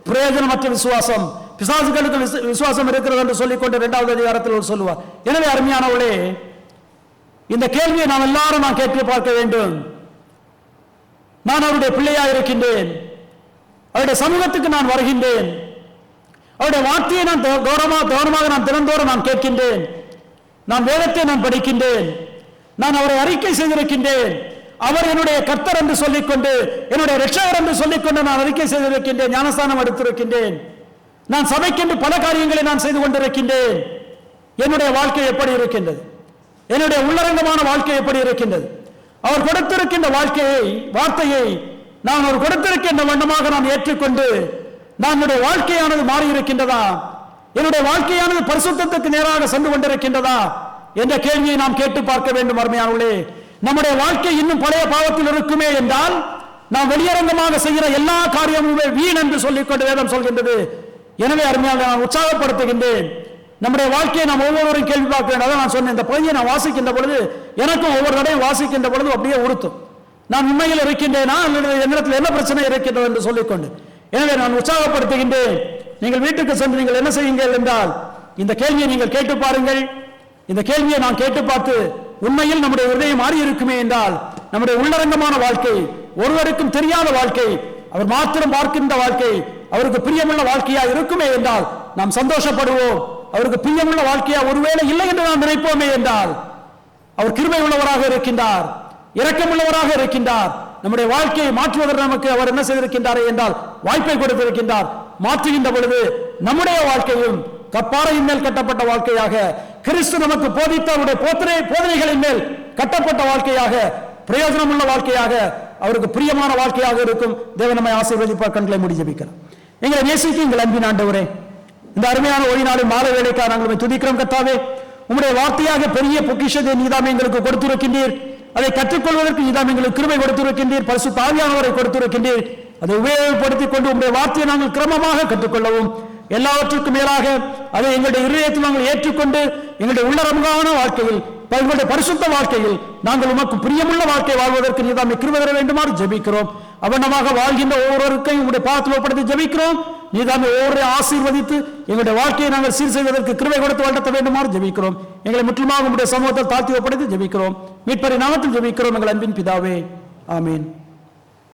பிரயோஜனமற்ற விசுவாசம், பிசாசுகளுக்கு விசுவாசம் இருக்கிறது என்று சொல்லிக்கொண்டு 2வது அதிகாரத்தில் சொல்லுவார். எனவே அருமையானவர்களே, இந்த கேள்வியை நாம் எல்லாரும் நான் கேட்டு பார்க்க வேண்டும். நான் அவருடைய பிள்ளையாக இருக்கின்றேன், அவருடைய சமூகத்துக்கு நான் வருகின்றேன், அவருடைய வார்த்தையை நான் கௌரவமாக நான் தினந்தோறும் நான் கேட்கின்றேன், நான் வேதத்தை நான் படிக்கின்றேன், நான் அவரை அறிக்கை செய்திருக்கின்றேன், அவர் என்னுடைய கர்த்தர் என்று சொல்லிக்கொண்டு என்னுடைய இரட்சகர் என்று சொல்லிக்கொண்டு நான் அறிக்கை செய்திருக்கின்றேன், ஞானஸ்தானம் எடுத்திருக்கின்றேன், நான் சபைக்கென்று பல காரியங்களை நான் செய்து கொண்டிருக்கின்றேன். என்னுடைய வாழ்க்கை எப்படி இருக்கின்றது? என்னுடைய உள்ளரங்கமான வாழ்க்கை எப்படி இருக்கின்றது? அவர் கொடுத்திருக்கின்ற வார்த்தையை நான் அவர் கொடுத்திருக்கின்ற வண்ணமாக நான் ஏற்றுக்கொண்டு என்னுடைய வாழ்க்கையானது மாறி இருக்கின்றதா? என்னுடைய வாழ்க்கையானது பரிசுத்தத்துக்கு நேராக சென்று கொண்டிருக்கின்றதா என்ற கேள்வியை நாம் கேட்டு பார்க்க வேண்டும். அருமையானவர்களே, நம்முடைய வாழ்க்கை இன்னும் பழைய பாவத்தில் இருக்குமே என்றால் நாம் வெளியரங்கமாக செய்கிற எல்லா காரியமுமே வீண் என்று சொல்லிக்கொண்டு வேதம் சொல்கின்றது. எனவே அருமையாக நான் உற்சாகப்படுத்துகின்றேன். நம்முடைய வாழ்க்கையை நாம் ஒவ்வொருவரும் கேள்வி பார்க்க வேண்டும். அதான் நான் சொன்னேன், இந்த பகுதியை நான் வாசிக்கின்ற பொழுது எனக்கும் ஒவ்வொரு தடையும் வாசிக்கின்ற பொழுது அப்படியே உறுத்தும். நான் உண்மையில் இருக்கின்றேனா அல்லது என்னிடத்தில் என்ன பிரச்சனை இருக்கின்றது என்று சொல்லிக்கொண்டு, எனவே நான் உற்சாகப்படுத்துகின்றேன். நீங்கள் வீட்டுக்கு சென்று நீங்கள் என்ன செய்யுங்கள் என்றால் இந்த கேள்வியை நீங்கள் கேட்டு பாருங்கள். இந்த கேள்வியை நான் கேட்டு பார்த்து உண்மையில் நம்முடைய இதயம் மாறி இருக்குமே என்றால் நம்முடைய உள்ளரங்கமான வாழ்க்கை, ஒருவருக்கும் தெரியாத வாழ்க்கை, அவர் மாத்திரம் பார்க்கின்ற வாழ்க்கை அவருக்கு பிரியமுள்ள வாழ்க்கையா இருக்குமே என்றால் நாம் சந்தோஷப்படுவோம். அவருக்கு பிரியமுள்ள வாழ்க்கையா ஒருவேளை இல்லை என்று நாம் நினைப்போமே என்றால் அவர் கிருபை உள்ளவராக இருக்கின்றார், இரக்கமுள்ளவராக இருக்கின்றார். நம்முடைய வாழ்க்கையை மாற்றுவதற்கு நமக்கு அவர் என்ன செய்திருக்கின்றார் என்றால் வாய்ப்பை கொடுத்திருக்கின்றார். மாற்றுகின்ற பொழுது நம்முடைய வாழ்க்கையும் கற்பாறையின் மேல் கட்டப்பட்ட வாழ்க்கையாக, கிறிஸ்து நமக்கு போதித்த அவருடைய போதனைகளின் மேல் கட்டப்பட்ட வாழ்க்கையாக, பிரயோஜனம் உள்ள வாழ்க்கையாக, அவருக்கு பிரியமான வாழ்க்கையாக இருக்கும். தேவன் நம்மை ஆசீர்வதிப்பார். கண்களை மூடி ஜெபிக்கலாம். எங்களை நேசித்து எங்கள் அன்பின் ஆண்டவரே, இந்த அருமையான ஓய்வு நாளின் மாலை வேலைக்காக நாங்கள் துதிக்கிறோம். கர்த்தாவே, உம்முடைய வார்த்தையாக பெரிய பொக்கிஷத்தை நீதாம் எங்களுக்கு கொடுத்திருக்கின்றீர். அதை கற்றுக்கொள்வதற்கு நீதாம் எங்களுக்கு கிருபை கொடுத்திருக்கின்றீர். பரிசுத்த ஆவியானவரை கொடுத்திருக்கின்றீர். அதை உபயோகப்படுத்திக் கொண்டு உம்முடைய வார்த்தையை நாங்கள் கிரமமாக கற்றுக்கொள்ளவும், எல்லாவற்றுக்கும் மேலாக அதை எங்களுடைய இதயத்தில் நாங்கள் ஏற்றுக்கொண்டு எங்களுடைய உள்ளரங்கான வாழ்க்கையில், எங்களுடைய பரிசுத்த வாழ்க்கையில் நாங்கள் உமக்கு பிரியமுள்ள வாழ்க்கை வாழ்வதற்கு நீதாமை கிருபை தர வேண்டுமாறு ஜெபிக்கிறோம். அவனமாக வாழ்கின்ற ஒவ்வொருவருக்கையும் உங்களுடைய பாதத்தில் ஒப்படைத்து ஜெபிக்கிறோம். நீதாமை ஒவ்வொரு ஆசீர்வதித்து எங்களுடைய வாழ்க்கையை நாங்கள் சீர் செய்வதற்கு கிருபை கொடுத்து வளர்த்த வேண்டுமாறு ஜெபிக்கிறோம். எங்களை முற்றிலுமாக உங்களுடைய சமூகத்தில் தாழ்த்தி ஒப்படைத்து ஜெபிக்கிறோம். மீட்பரின் நாமத்தில் ஜெபிக்கிறோம் எங்கள் அன்பின் பிதாவே, ஆமீன்.